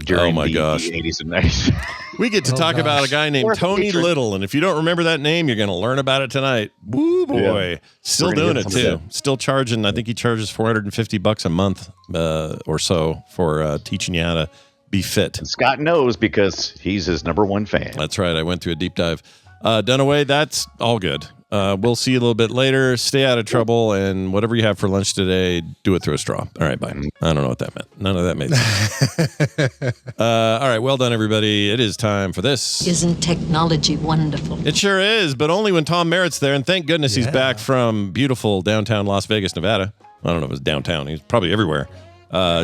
during my the gosh. 80s and 90s. We get to talk about a guy named Or Tony patron. Little, and if you don't remember that name, you're going to learn about it tonight. Woo boy, Yeah. still We're gonna doing get it some of too. Still charging. I think he charges $450 a month or so for teaching you how to be fit. And Scott knows because he's his number one fan. That's right. I went through a deep dive. Dunaway, that's all good. We'll see you a little bit later. Stay out of trouble, and whatever you have for lunch today, do it through a straw. All right, bye. I don't know what that meant. None of that made sense. All right, well done, everybody. It is time for this. Isn't technology wonderful? It sure is, but only when Tom Merritt's there, and thank goodness he's back from beautiful downtown Las Vegas, Nevada. I don't know if it's downtown. He's probably everywhere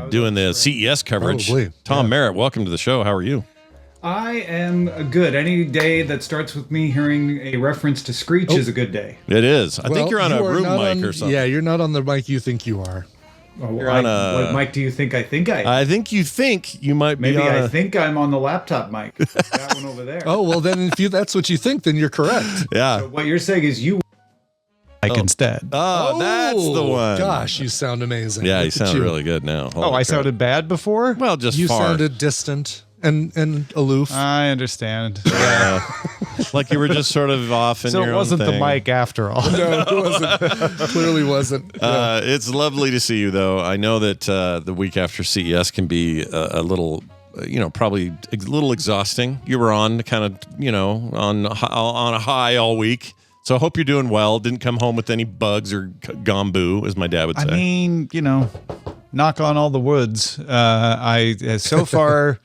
doing the CES coverage. Probably, Tom Merritt, welcome to the show. How are you? I am good. Any day that starts with me hearing a reference to Screech is a good day. It is. I think you're on a are room not mic or something. Yeah, you're not on the mic you think you are. Oh, You're on a- what mic do you think I think I am? I think you might be Maybe on I a- think I'm on the laptop mic. That one over there. Oh, well, then if that's what you think, then you're correct. Yeah. So what you're saying is you Like instead. Oh, that's the one. Gosh, you sound amazing. Yeah, you Look at sound really good now. Oh, Holy I crap. sounded bad before? well, just You far. sounded distant and aloof. I understand. Like you were just sort of off in So your it own wasn't the thing. mic after all. No, it wasn't. Clearly wasn't. It's lovely to see you, though. I know that the week after CES can be a little, probably a little exhausting. You were on kind of, on a high all week. So I hope you're doing well. Didn't come home with any bugs or gombu, as my dad would say. I mean, knock on all the woods. I so far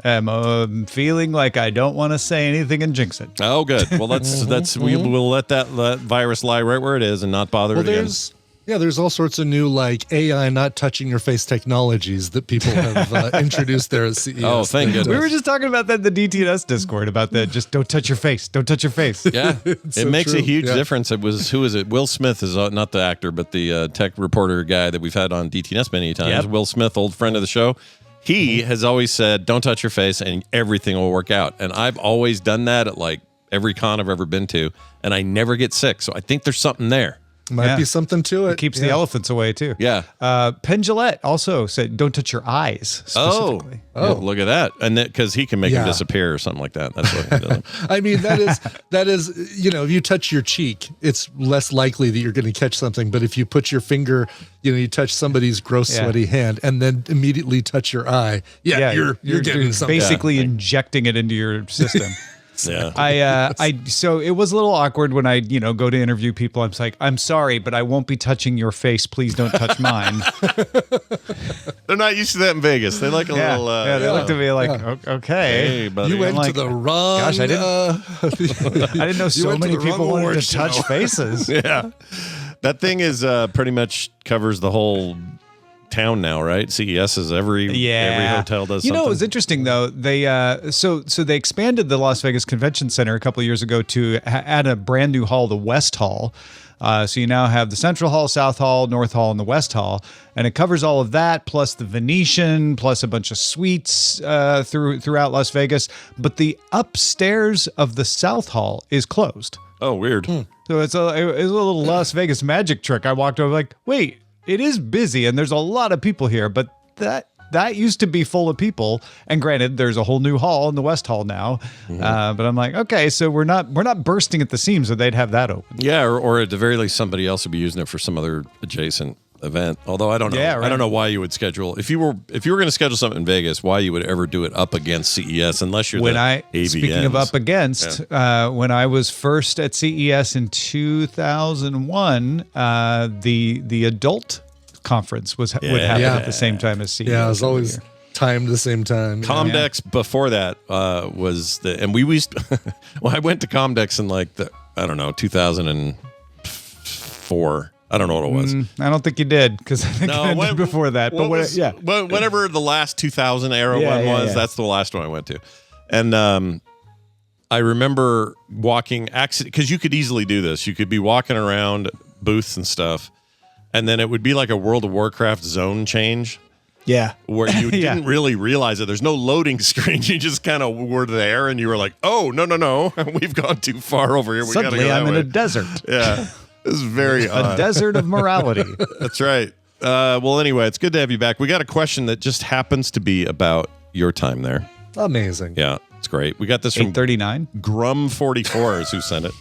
am feeling like I don't want to say anything and jinx it. Oh, good. Well, we'll let that virus lie right where it is and not bother Well, it again. there's all sorts of new AI not touching your face technologies that people have introduced there at CES. Oh, thank goodness. We were just talking about that in the DTNS Discord about that. Just don't touch your face. Don't touch your face. Yeah, it so makes a true. huge Yeah. difference. Who is it? Will Smith is not the actor, but the tech reporter guy that we've had on DTNS many times. Yep. Will Smith, old friend of the show. He has always said, "Don't touch your face, and everything will work out." And I've always done that at like every con I've ever been to, and I never get sick. So I think there's something there. Might Yeah. be something to it. It keeps the elephants away too. Yeah. Penn Jillette also said, "Don't touch your eyes." Specifically. Yeah, look at that, and because he can make him Yeah. disappear or something like that. That's what he does. I mean, that is, if you touch your cheek, it's less likely that you're going to catch something. But if you put your finger, you touch somebody's gross, Yeah. sweaty hand and then immediately touch your eye. Yeah, you're getting something. basically injecting it into your system. Yeah. So it was a little awkward when I, go to interview people. I'm like, I'm sorry, but I won't be touching your face. Please don't touch mine. They're not used to that in Vegas. They like a little. They looked at me like, okay. Hey, buddy. You went I'm to like, the wrong. gosh, I didn't- I I didn't know so went to many the wrong people wanted award to touch show. faces. Yeah. That thing is pretty much covers the whole town now, right? CES is every hotel does You know, it was something. interesting though. They so they expanded the Las Vegas Convention Center a couple of years ago to add a brand new hall, the West Hall. So you now have the Central Hall, South Hall, North Hall, and the West Hall, and it covers all of that, plus the Venetian, plus a bunch of suites throughout Las Vegas. But the upstairs of the South Hall is closed. Oh, weird. So it's a little Las Vegas magic trick. I walked over like, wait, it is busy and there's a lot of people here, but that used to be full of people. And granted, there's a whole new hall in the West Hall now. But I'm like, okay, so we're not bursting at the seams, so they'd have that open. Yeah, or at the very least, somebody else would be using it for some other adjacent event. Although I don't know. Yeah, right. I don't know why you would schedule if you were going to schedule something in Vegas, why you would ever do it up against CES unless you're Speaking of up against, when I was first at CES in 2001, the adult conference would happen at the same time as CES. Yeah, it was every always year. timed the same time. Comdex before that was and we used well, I went to Comdex in 2004. I don't know what it was. I don't think you did because I think I ended before that. But whenever the last 2000 era one was, that's the last one I went to. And I remember walking, because you could easily do this. You could be walking around booths and stuff, and then it would be like a World of Warcraft zone change. Yeah. Where you didn't really realize it. There's no loading screen. You just kind of were there and you were like, oh, no. We've gone too far over here. We gotta Suddenly go that I'm in way. a desert. Yeah. This is very odd. A desert of morality. That's right. Well, anyway, it's good to have you back. We got a question that just happens to be about your time there. Amazing. Yeah, it's great. We got this from 839. Grum44 is who sent it.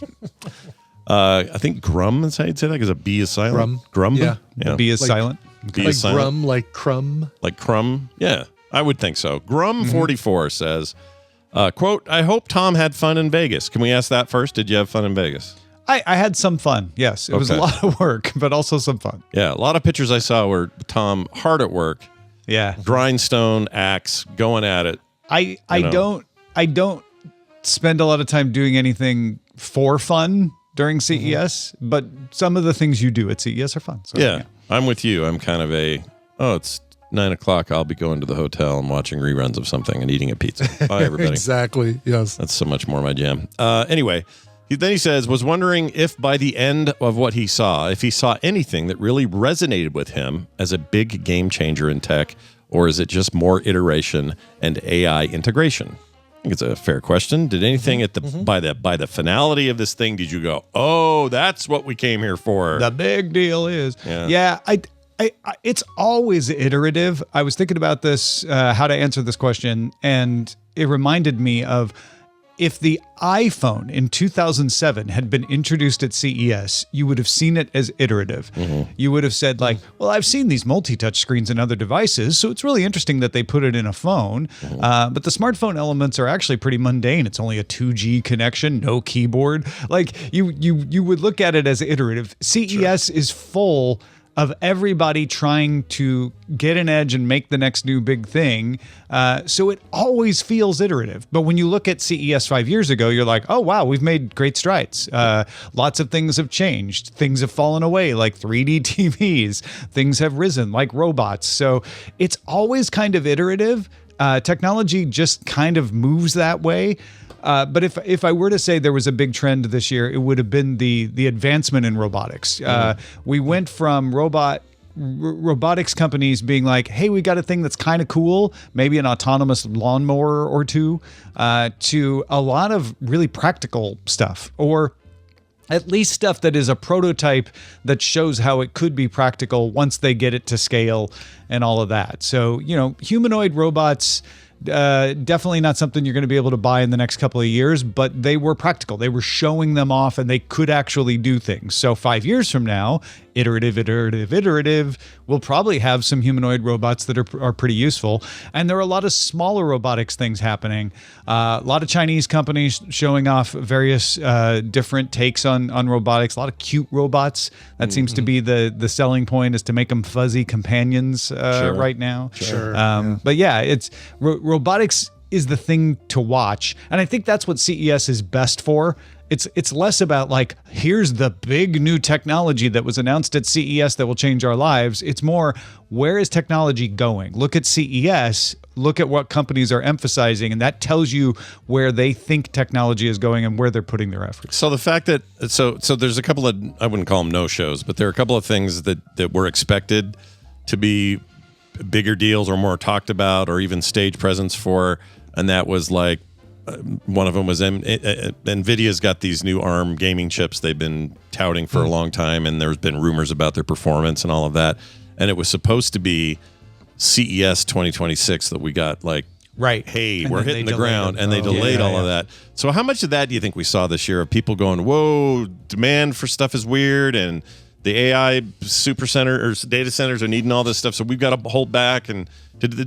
I think Grum is how you'd say that because a B is silent. Grum? Yeah. B is silent. B Like is silent. Grum, like crumb. Like crumb? Yeah, I would think so. Grum44 says, quote, I hope Tom had fun in Vegas. Can we ask that first? Did you have fun in Vegas? I had some fun. Yes. It was a Okay. lot of work, but also some fun. Yeah, a lot of pictures I saw were Tom hard at work, Yeah. grindstone, axe, going at it. I know. don't spend a lot of time doing anything for fun during CES, but some of the things you do at CES are fun. So, Yeah, I'm with you. I'm kind of it's 9 o'clock. I'll be going to the hotel and watching reruns of something and eating a pizza. Bye, everybody. Exactly. Yes. That's so much more my jam. Anyway, then he says, was wondering if by the end of what he saw, if he saw anything that really resonated with him as a big game changer in tech, or is it just more iteration and AI integration? I think it's a fair question. Did anything at the by the finality of this thing, did you go, oh, that's what we came here for? The big deal is, I it's always iterative. I was thinking about this, how to answer this question, and it reminded me of if the iPhone in 2007 had been introduced at CES, you would have seen it as iterative. You would have said like, well, I've seen these multi-touch screens in other devices, so it's really interesting that they put it in a phone. But the smartphone elements are actually pretty mundane. It's only a 2G connection, no keyboard. Like you would look at it as iterative. CES is full of everybody trying to get an edge and make the next new big thing. So it always feels iterative. But when you look at CES 5 years ago, you're like, oh, wow, we've made great strides. Lots of things have changed. Things have fallen away, like 3D TVs. Things have risen, like robots. So it's always kind of iterative. Technology just kind of moves that way. But if I were to say there was a big trend this year, it would have been the advancement in robotics. We went from robotics companies being like, hey, we got a thing that's kind of cool, maybe an autonomous lawnmower or two, to a lot of really practical stuff, or at least stuff that is a prototype that shows how it could be practical once they get it to scale and all of that. So, humanoid robots, definitely not something you're going to be able to buy in the next couple of years, but they were practical. They were showing them off and they could actually do things. So 5 years from now, iterative, we'll probably have some humanoid robots that are pretty useful. And there are a lot of smaller robotics things happening. A lot of Chinese companies showing off various different takes on robotics. A lot of cute robots. That seems to be the selling point, is to make them fuzzy companions right now. But yeah, it's robotics is the thing to watch. And I think that's what CES is best for. It's less about like, here's the big new technology that was announced at CES that will change our lives. It's more, where is technology going? Look at CES, look at what companies are emphasizing, and that tells you where they think technology is going and where they're putting their efforts. So the fact that, so there's a couple of, I wouldn't call them no-shows, but there are a couple of things that were expected to be bigger deals or more talked about or even stage presence for, and that was like, one of them was NVIDIA's got these new ARM gaming chips they've been touting for a long time, and there's been rumors about their performance and all of that. And it was supposed to be CES 2026 that we got like, right, hey, and we're hitting the ground, and they delayed all of that. So how much of that do you think we saw this year of people going, whoa, demand for stuff is weird, and the AI super center or data centers are needing all this stuff, so we've got to hold back? And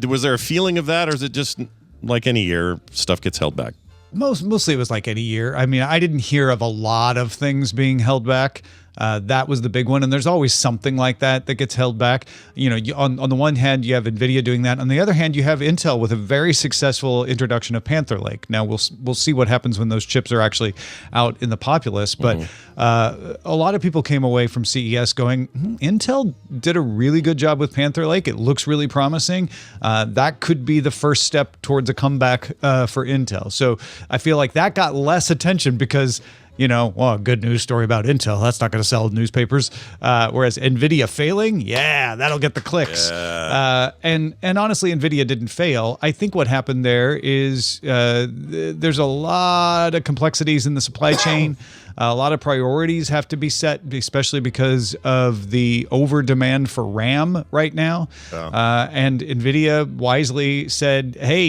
was there a feeling of that, or is it just like any year, stuff gets held back? Mostly it was like any year. I mean, I didn't hear of a lot of things being held back. That was the big one, and there's always something like that gets held back. On the one hand, you have NVIDIA doing that. On the other hand, you have Intel with a very successful introduction of Panther Lake. Now, we'll see what happens when those chips are actually out in the populace. But a lot of people came away from CES going, Intel did a really good job with Panther Lake. It looks really promising. That could be the first step towards a comeback for Intel. So I feel like that got less attention because well, a good news story about Intel, that's not going to sell newspapers. Whereas NVIDIA failing, yeah, that'll get the clicks. And honestly, NVIDIA didn't fail. I think what happened there is there's a lot of complexities in the supply chain. A lot of priorities have to be set, especially because of the over demand for RAM right now. And NVIDIA wisely said, hey,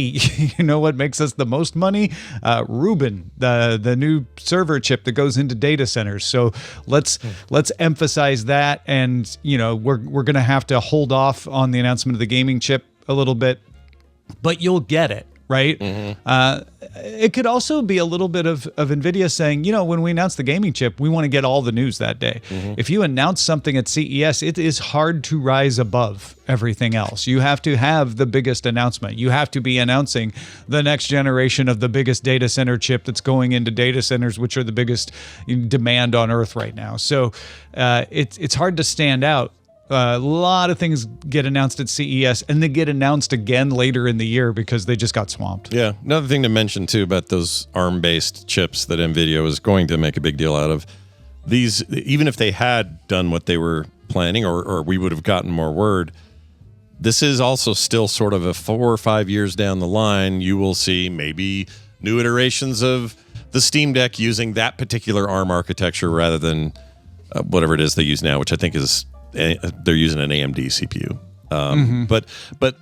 you know what makes us the most money? Rubin, the new server chip that goes into data centers. So let's emphasize that. And, we're going to have to hold off on the announcement of the gaming chip a little bit, but you'll get it. Right. It could also be a little bit of NVIDIA saying, when we announce the gaming chip, we want to get all the news that day. If you announce something at CES, it is hard to rise above everything else. You have to have the biggest announcement. You have to be announcing the next generation of the biggest data center chip that's going into data centers, which are the biggest demand on Earth right now. So it's hard to stand out. A lot of things get announced at CES and they get announced again later in the year because they just got swamped. Yeah. Another thing to mention too about those ARM-based chips that NVIDIA was going to make a big deal out of, these, even if they had done what they were planning or we would have gotten more word, this is also still sort of a 4 or 5 years down the line. You will see maybe new iterations of the Steam Deck using that particular ARM architecture rather than whatever it is they use now, which I think is they're using an AMD CPU. But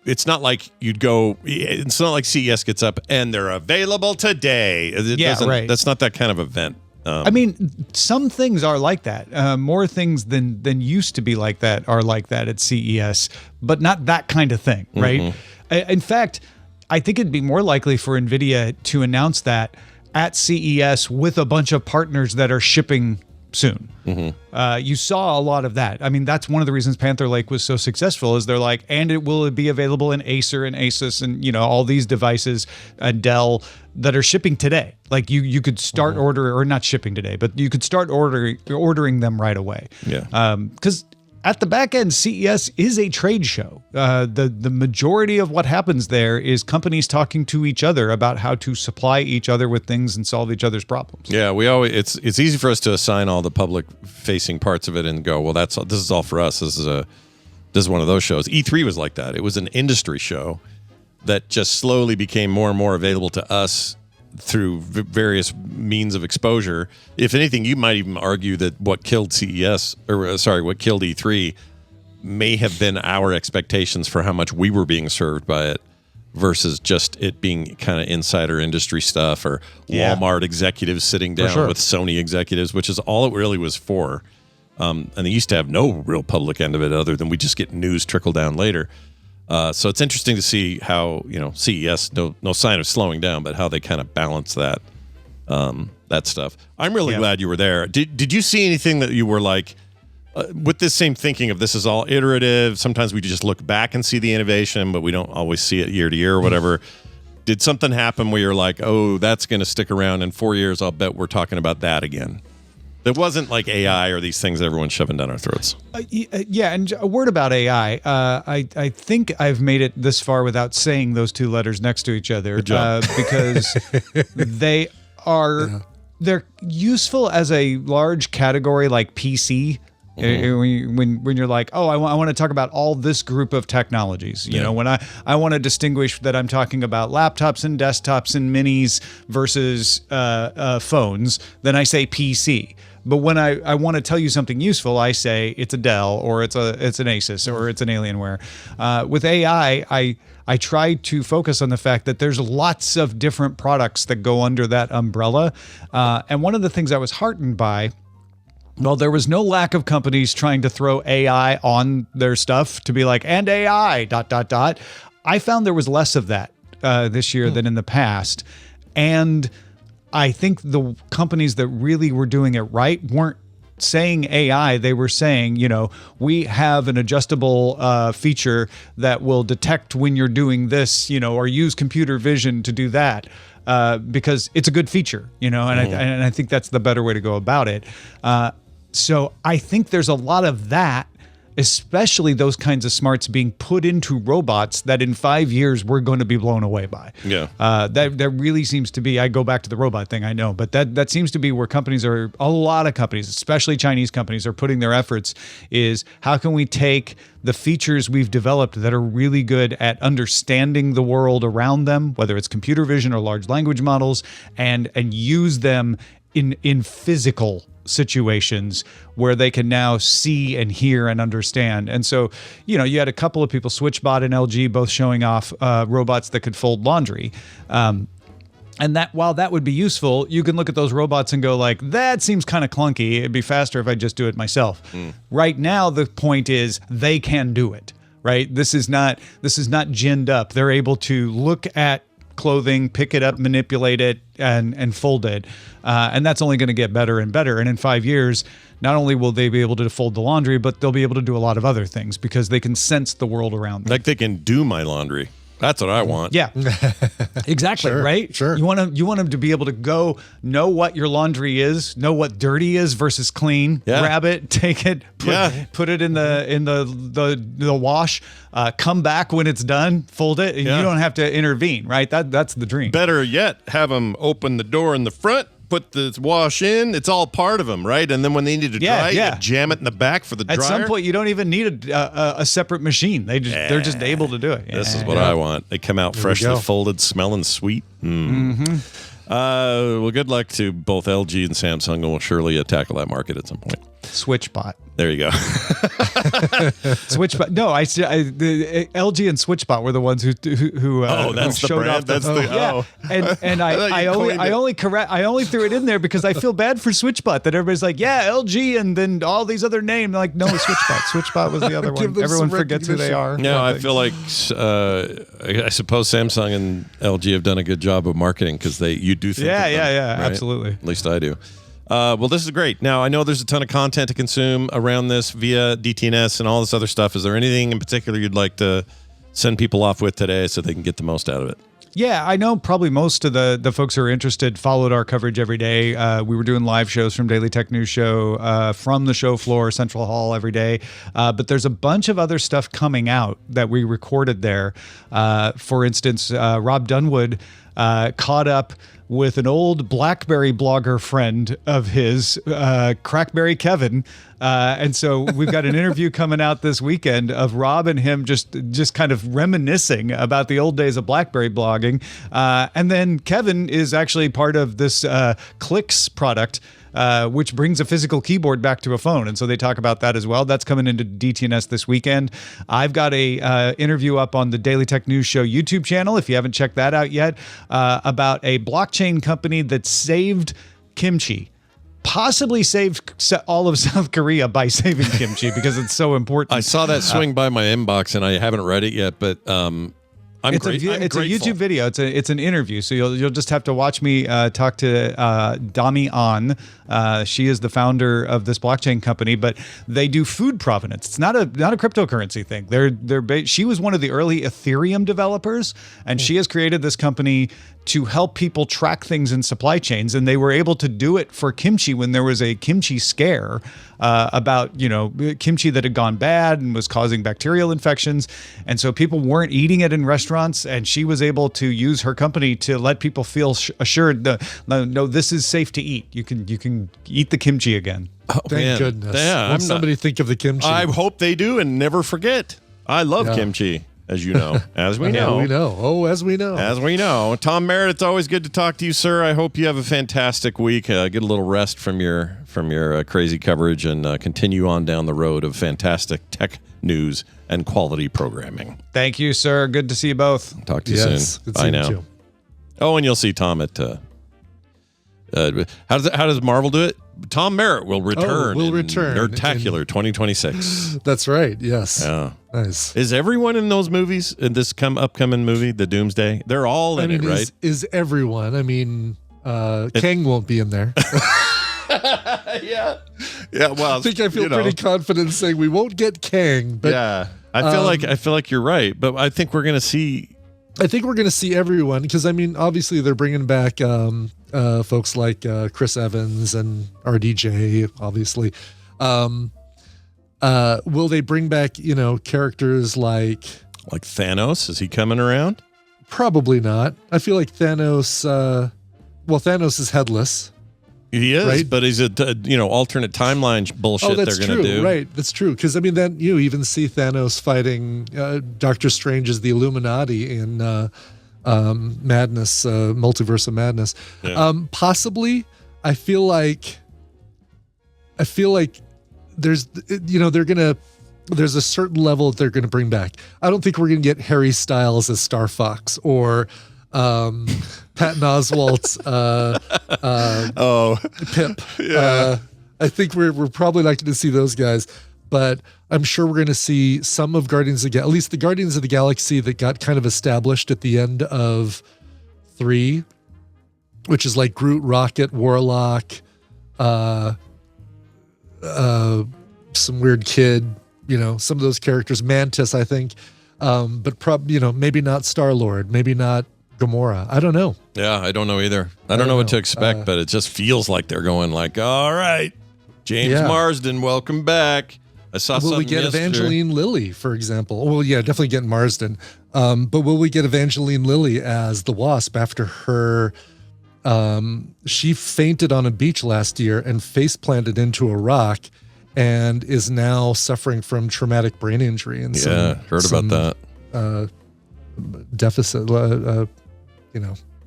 it's not like it's not like CES gets up and they're available today. Right. That's not that kind of event. Some things are like that. More things than used to be like that are like that at CES, but not that kind of thing, right? In fact, I think it'd be more likely for NVIDIA to announce that at CES with a bunch of partners that are shipping soon. You saw a lot of that. That's one of the reasons Panther Lake was so successful is they're like, and it will be available in Acer and Asus and, all these devices and Dell that are shipping today. Like you could start ordering, or not shipping today, but you could start ordering them right away. Yeah. Because at the back end, CES is a trade show. The majority of what happens there is companies talking to each other about how to supply each other with things and solve each other's problems. Yeah, it's easy for us to assign all the public facing parts of it and go, well, this is all for us. This is one of those shows. E3 was like that. It was an industry show that just slowly became more and more available to us through various means of exposure. If anything, you might even argue that what killed what killed E3 may have been our expectations for how much we were being served by it versus just it being kind of insider industry stuff or Walmart executives sitting down with Sony executives, which is all it really was for. And they used to have no real public end of it other than we just get news trickle down later. So it's interesting to see how, CES, no sign of slowing down, but how they kind of balance that stuff. I'm really glad you were there. Did you see anything that you were like, with this same thinking of this is all iterative? Sometimes we just look back and see the innovation, but we don't always see it year to year or whatever. Did something happen where you're like, oh, that's going to stick around in 4 years? I'll bet we're talking about that again. It wasn't like AI or these things everyone's shoving down our throats. Yeah, and a word about AI. I think I've made it this far without saying those two letters next to each other. Good job. Because they're useful as a large category like PC. When you're like, oh, I want to talk about all this group of technologies. When I want to distinguish that I'm talking about laptops and desktops and minis versus phones, then I say PC. But when I want to tell you something useful, I say it's a Dell or it's an Asus or it's an Alienware. With AI, I try to focus on the fact that there's lots of different products that go under that umbrella. And one of the things I was heartened by, well, there was no lack of companies trying to throw AI on their stuff to be like, and AI, ... I found there was less of that this year than in the past. And I think the companies that really were doing it right weren't saying AI. They were saying, we have an adjustable feature that will detect when you're doing this, or use computer vision to do that. Because it's a good feature, and I think that's the better way to go about it. So I think there's a lot of that especially those kinds of smarts being put into robots that in 5 years we're going to be blown away by. Yeah. That really seems to be, I go back to the robot thing, I know, but that seems to be where a lot of companies, especially Chinese companies, are putting their efforts, is how can we take the features we've developed that are really good at understanding the world around them, whether it's computer vision or large language models, and use them in physical situations where they can now see and hear and understand. And so, you had a couple of people, Switchbot and LG, both showing off robots that could fold laundry. And that, while that would be useful, you can look at those robots and go like, that seems kind of clunky. It'd be faster if I just do it myself. Right now, the point is they can do it, right? This is not ginned up. They're able to look at clothing, pick it up, manipulate it, and fold it. And that's only going to get better and better. And in 5 years, not only will they be able to fold the laundry, but they'll be able to do a lot of other things because they can sense the world around them. Like they can do my laundry. That's what I want. Yeah, exactly. Sure, right. sure. You want them to be able to know what your laundry is, know what dirty is versus clean. Yeah. Grab it, take it, put it in the wash. Come back when it's done, fold it, and you don't have to intervene. Right. That's the dream. Better yet, have them open the door in the front, put the wash in. It's all part of them, right? And then when they need to dry, you jam it in the back for the dryer. At some point, you don't even need a separate machine. They're just able to do it. This is what I want. They come out freshly folded, smelling sweet. Well, good luck to both LG and Samsung, and we'll surely tackle that market at some point. Switchbot. There you go. Switchbot. No, the LG and Switchbot were the ones who that's who the showed brand. off. That's the and I only threw it in there because I feel bad for Switchbot that everybody's like, yeah, LG, and then all these other names. Like, no, Switchbot. Switchbot was the other one. Everyone forgets who they are. No, I feel like I suppose Samsung and LG have done a good job of marketing because you do think. Yeah, right? absolutely. At least I do. Well, this is great. Now, I know there's a ton of content to consume around this via DTNS and all this other stuff. Is there anything in particular you'd like to send people off with today so they can get the most out of it? Yeah, I know probably most of the folks who are interested followed our coverage every day. We were doing live shows from Daily Tech News Show, from the show floor, Central Hall every day. But there's a bunch of other stuff coming out that we recorded there. For instance, Rob Dunwood caught up with an old BlackBerry blogger friend of his, Crackberry Kevin. And so we've got an interview coming out this weekend of Rob and him just kind of reminiscing about the old days of BlackBerry blogging. And then Kevin is actually part of this Clicks product, which brings a physical keyboard back to a phone. And so they talk about that as well. That's coming into DTNS this weekend. I've got a interview up on the Daily Tech News Show YouTube channel, if you haven't checked that out yet, about a blockchain company that saved kimchi. Possibly saved all of South Korea by saving kimchi because it's so important. I saw that swing by my inbox and I haven't read it yet, but It's a YouTube video. It's an interview, so you'll just have to watch me talk to Dami An. She is the founder of this blockchain company, but they do food provenance. It's not a cryptocurrency thing. She was one of the early Ethereum developers, and she has created this company to help people track things in supply chains, and they were able to do it for kimchi when there was a kimchi scare about kimchi that had gone bad and was causing bacterial infections, and so people weren't eating it in restaurants, and she was able to use her company to let people feel assured that no, this is safe to eat. You can eat the kimchi again. Oh, Thank goodness. Yeah, somebody think of the kimchi. I hope they do and never forget. I love kimchi. As you know, as we know. As we know. Tom Merritt, it's always good to talk to you, sir. I hope you have a fantastic week. Get a little rest from your crazy coverage and continue on down the road of fantastic tech news and quality programming. Thank you, sir. Good to see you both. Talk to you soon. Good Bye now. You. Oh, and you'll see Tom at. How does Marvel do it? Tom Merritt will return. Nerdtacular 2026. That's right. Yes. Yeah. Nice. Is everyone in those movies in this upcoming movie, The Doomsday? They're all in it, right? Is everyone? I mean, Kang won't be in there. Yeah. Well, I feel pretty confident saying we won't get Kang. But, yeah. I feel like you're right, but I think we're gonna see. I think we're gonna see everyone because I mean, obviously they're bringing back folks like Chris Evans and RDJ, obviously. Will they bring back, characters like Thanos? Is he coming around? Probably not. I feel like Thanos. Thanos is headless. He is, right? But he's a alternate timeline bullshit that's they're going to do. Right, that's true. Because then you even see Thanos fighting Doctor Strange as the Illuminati in Madness, Multiverse of Madness. Yeah. Possibly, I feel like there's there's a certain level that they're gonna bring back. I don't think we're gonna get Harry Styles as Star Fox or Patton Oswalt's Pip. Yeah. I think we're probably not going to see those guys, but I'm sure we're going to see some of Guardians of at least the Guardians of the Galaxy that got kind of established at the end of 3, which is like Groot, Rocket, Warlock, some weird kid, some of those characters, Mantis, I think, but maybe not Star-Lord, maybe not Gamora. I don't know. Yeah, I don't know either. I don't know what to expect, but it just feels like they're going like, all right, James Marsden, welcome back. I saw something Will we get yesterday. Evangeline Lilly, for example? Well, yeah, definitely getting Marsden. But will we get Evangeline Lilly as the Wasp after her? She fainted on a beach last year and face planted into a rock and is now suffering from traumatic brain injury. And heard about that. Deficit,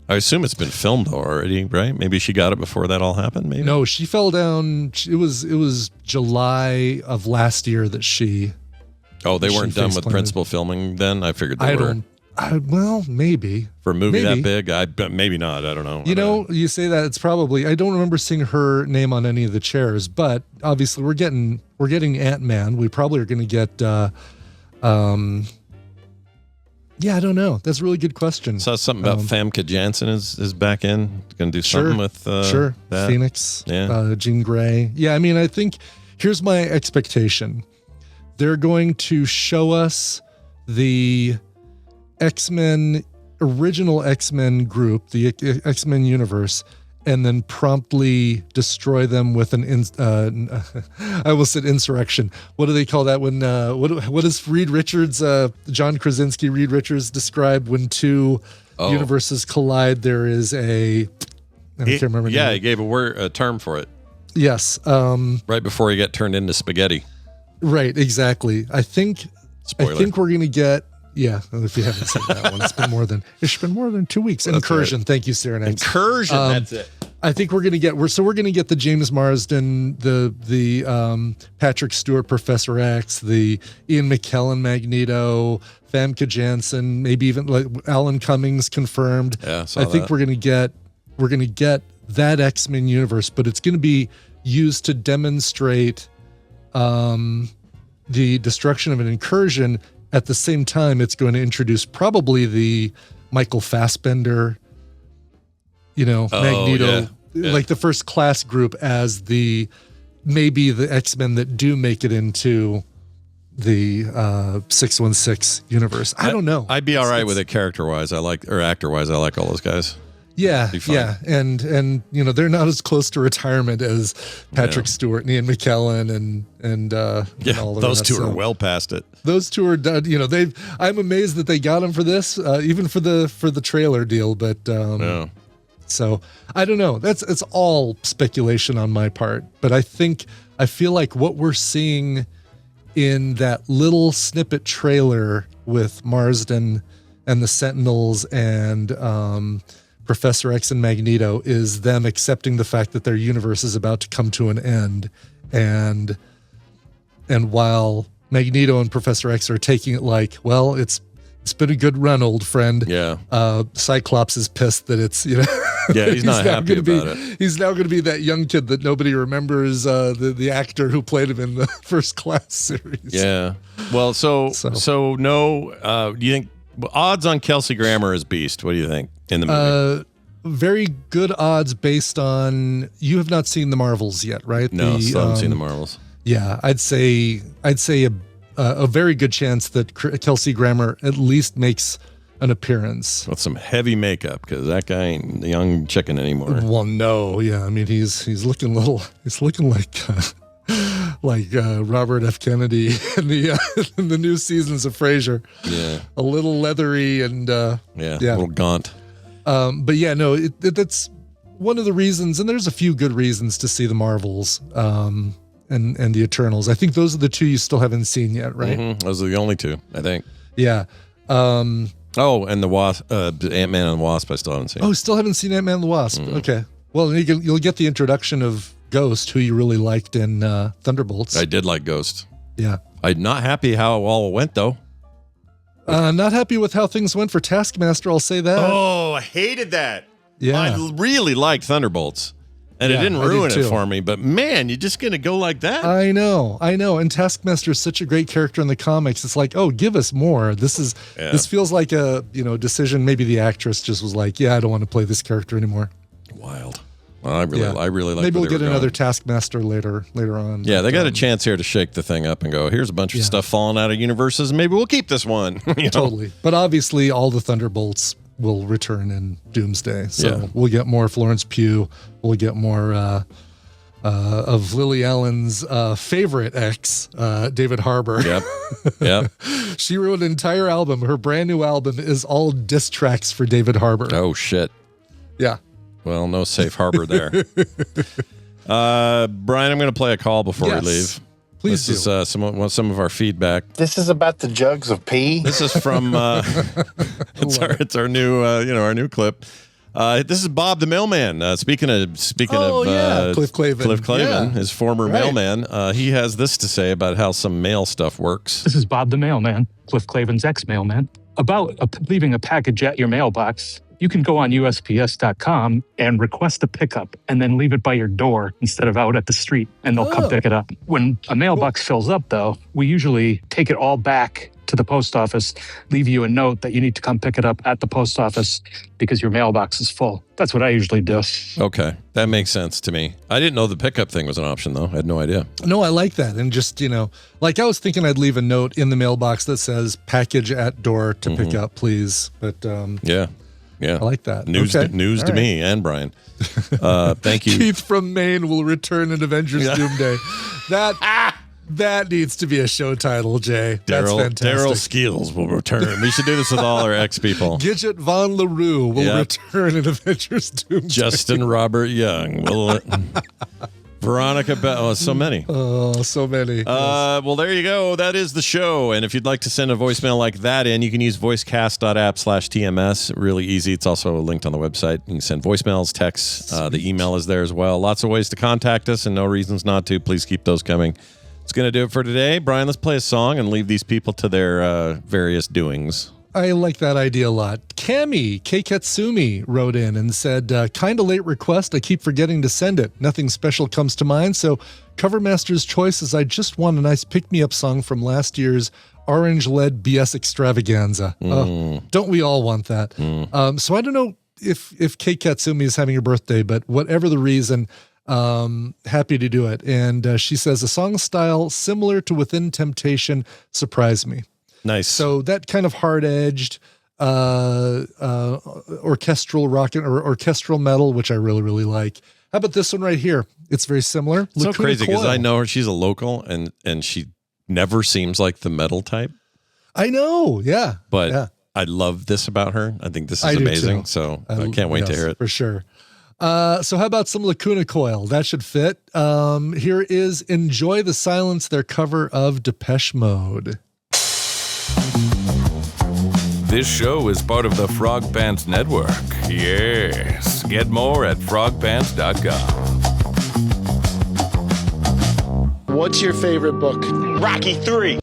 I assume it's been filmed already, right? Maybe she got it before that all happened. Maybe no, she fell down. It was July of last year that she. Oh, they weren't done with principal filming then. I figured they were. Maybe for a movie that big. Maybe not. I don't know. You say that it's probably. I don't remember seeing her name on any of the chairs, but obviously we're getting Ant-Man. We probably are going to get. Yeah, I don't know. That's a really good question. Saw something about Famke Janssen is back in. Going to do something with that. Phoenix, Jean Grey. Yeah, I mean, I think here's my expectation. They're going to show us the original X-Men group, the X-Men universe, and then promptly destroy them with I almost said insurrection. What do they call that when, what does Reed Richards, John Krasinski, Reed Richards describe when two universes collide? There is I can't remember. Yeah, he gave a term for it. Yes. Right before he got turned into spaghetti. Right, exactly. I think we're going to get, if you haven't seen that one, it's been more than 2 weeks. Incursion. Right. Thank you, Sarah. Incursion. That's it. I think we're going to get the James Marsden, the Patrick Stewart Professor X, the Ian McKellen Magneto, Famke Janssen, maybe even like Alan Cummings confirmed. Yeah, I think we're going to get that X-Men universe, but it's going to be used to demonstrate the destruction of an incursion. At the same time, it's going to introduce probably the Michael Fassbender, Magneto, like the first class group as maybe the X-Men that do make it into the 616 universe. I don't know. I'd be all right with it character-wise. Actor-wise, I like all those guys. Yeah, and they're not as close to retirement as Patrick Stewart and Ian McKellen and all those two are well past it. Those two are done. I'm amazed that they got them for this, even for the trailer deal. But so I don't know. It's all speculation on my part. But I feel like what we're seeing in that little snippet trailer with Marsden and the Sentinels and Professor X and Magneto is them accepting the fact that their universe is about to come to an end, and while Magneto and Professor X are taking it like, well, it's been a good run, old friend. Yeah. Cyclops is pissed that it's Yeah, he's not happy about it. He's now going to be that young kid that nobody remembers, the actor who played him in the First Class series. Yeah. Well, so no. Do you think odds on Kelsey Grammer as Beast? What do you think in the movie? Very good odds based on you have not seen the Marvels yet, right? No, still haven't seen the Marvels. Yeah, I'd say a very good chance that Kelsey Grammer at least makes an appearance with some heavy makeup, because that guy ain't the young chicken anymore. Well, no, yeah, I mean he's looking like like Robert F. Kennedy in the new seasons of Frasier. Yeah. A little leathery and a little gaunt. But yeah, no, that's one of the reasons, and there's a few good reasons to see the Marvels and the Eternals. I think those are the two you still haven't seen yet, right? Mm-hmm. Those are the only two, I think. Yeah. And the Wasp, Ant-Man and the Wasp, I still haven't seen. Oh, still haven't seen Ant-Man and the Wasp. Okay. Well, you'll get the introduction of Ghost, who you really liked in Thunderbolts. I did like Ghost. Yeah. I'm not happy how it all went, though. Not happy with how things went for Taskmaster, I'll say that. Oh, I hated that. Yeah. I really liked Thunderbolts. And it didn't ruin it for me. But man, you're just going to go like that? I know. And Taskmaster is such a great character in the comics. It's like, oh, give us more. This feels like a decision. Maybe the actress just was like, yeah, I don't want to play this character anymore. Wild. Well, I really like. Maybe we'll get another Taskmaster later on. Yeah, they got a chance here to shake the thing up and go, here's a bunch of stuff falling out of universes. Maybe we'll keep this one. Totally. But obviously, all the Thunderbolts will return in Doomsday. So we'll get more Florence Pugh. We'll get more of Lily Allen's favorite ex, David Harbour. Yep. She wrote an entire album. Her brand new album is all diss tracks for David Harbour. Oh, shit. Yeah. Well, no safe harbor there. Brian, I'm going to play a call before we leave. Please This is some of our feedback. This is about the jugs of pee. This is from it's our new our new clip. This is Bob the mailman. Speaking of Cliff Clavin, his former mailman. He has this to say about how some mail stuff works. This is Bob the mailman, Cliff Clavin's ex-mailman. About leaving a package at your mailbox, you can go on USPS.com and request a pickup and then leave it by your door instead of out at the street, and they'll come pick it up. When a mailbox fills up, though, we usually take it all back to the post office, leave you a note that you need to come pick it up at the post office because your mailbox is full. That's what I usually do. Okay, that makes sense to me. I didn't know the pickup thing was an option, though. I had no idea. No, I like that. And just, like I was thinking I'd leave a note in the mailbox that says package at door to pick up, please. But yeah. I like that. News to me and Brian. Thank you. Keith from Maine will return in Avengers Doomsday. That needs to be a show title, Jay. That's fantastic. Daryl Skeels will return. We should do this with all our ex-people. Gidget Von LaRue will return in Avengers Doomsday. Justin Robert Young will... Veronica Bell. So many. Oh, so many. Well, there you go. That is the show. And if you'd like to send a voicemail like that in, you can use voicecast.app/TMS. Really easy. It's also linked on the website. You can send voicemails, texts. The email is there as well. Lots of ways to contact us and no reasons not to. Please keep those coming. It's going to do it for today. Brian, let's play a song and leave these people to their various doings. I like that idea a lot. Cami Keikatsumi wrote in and said, kind of late request. I keep forgetting to send it. Nothing special comes to mind. So Covermaster's choice is I just want a nice pick-me-up song from last year's orange-led BS extravaganza. Don't we all want that? So I don't know if Keikatsumi is having a birthday, but whatever the reason, happy to do it. And she says, a song style similar to Within Temptation surprised me. Nice. So that kind of hard-edged orchestral rock or orchestral metal, which I really, really like. How about this one right here? It's very similar. It's so crazy because I know her. She's a local, and she never seems like the metal type. I know, yeah. But I love this about her. I think this is amazing. So I can't wait to hear it. For sure. So how about some Lacuna Coil? That should fit. Here is Enjoy the Silence, their cover of Depeche Mode. This show is part of the Frog Pants Network. Yes. Get more at frogpants.com. What's your favorite book? Rocky 3.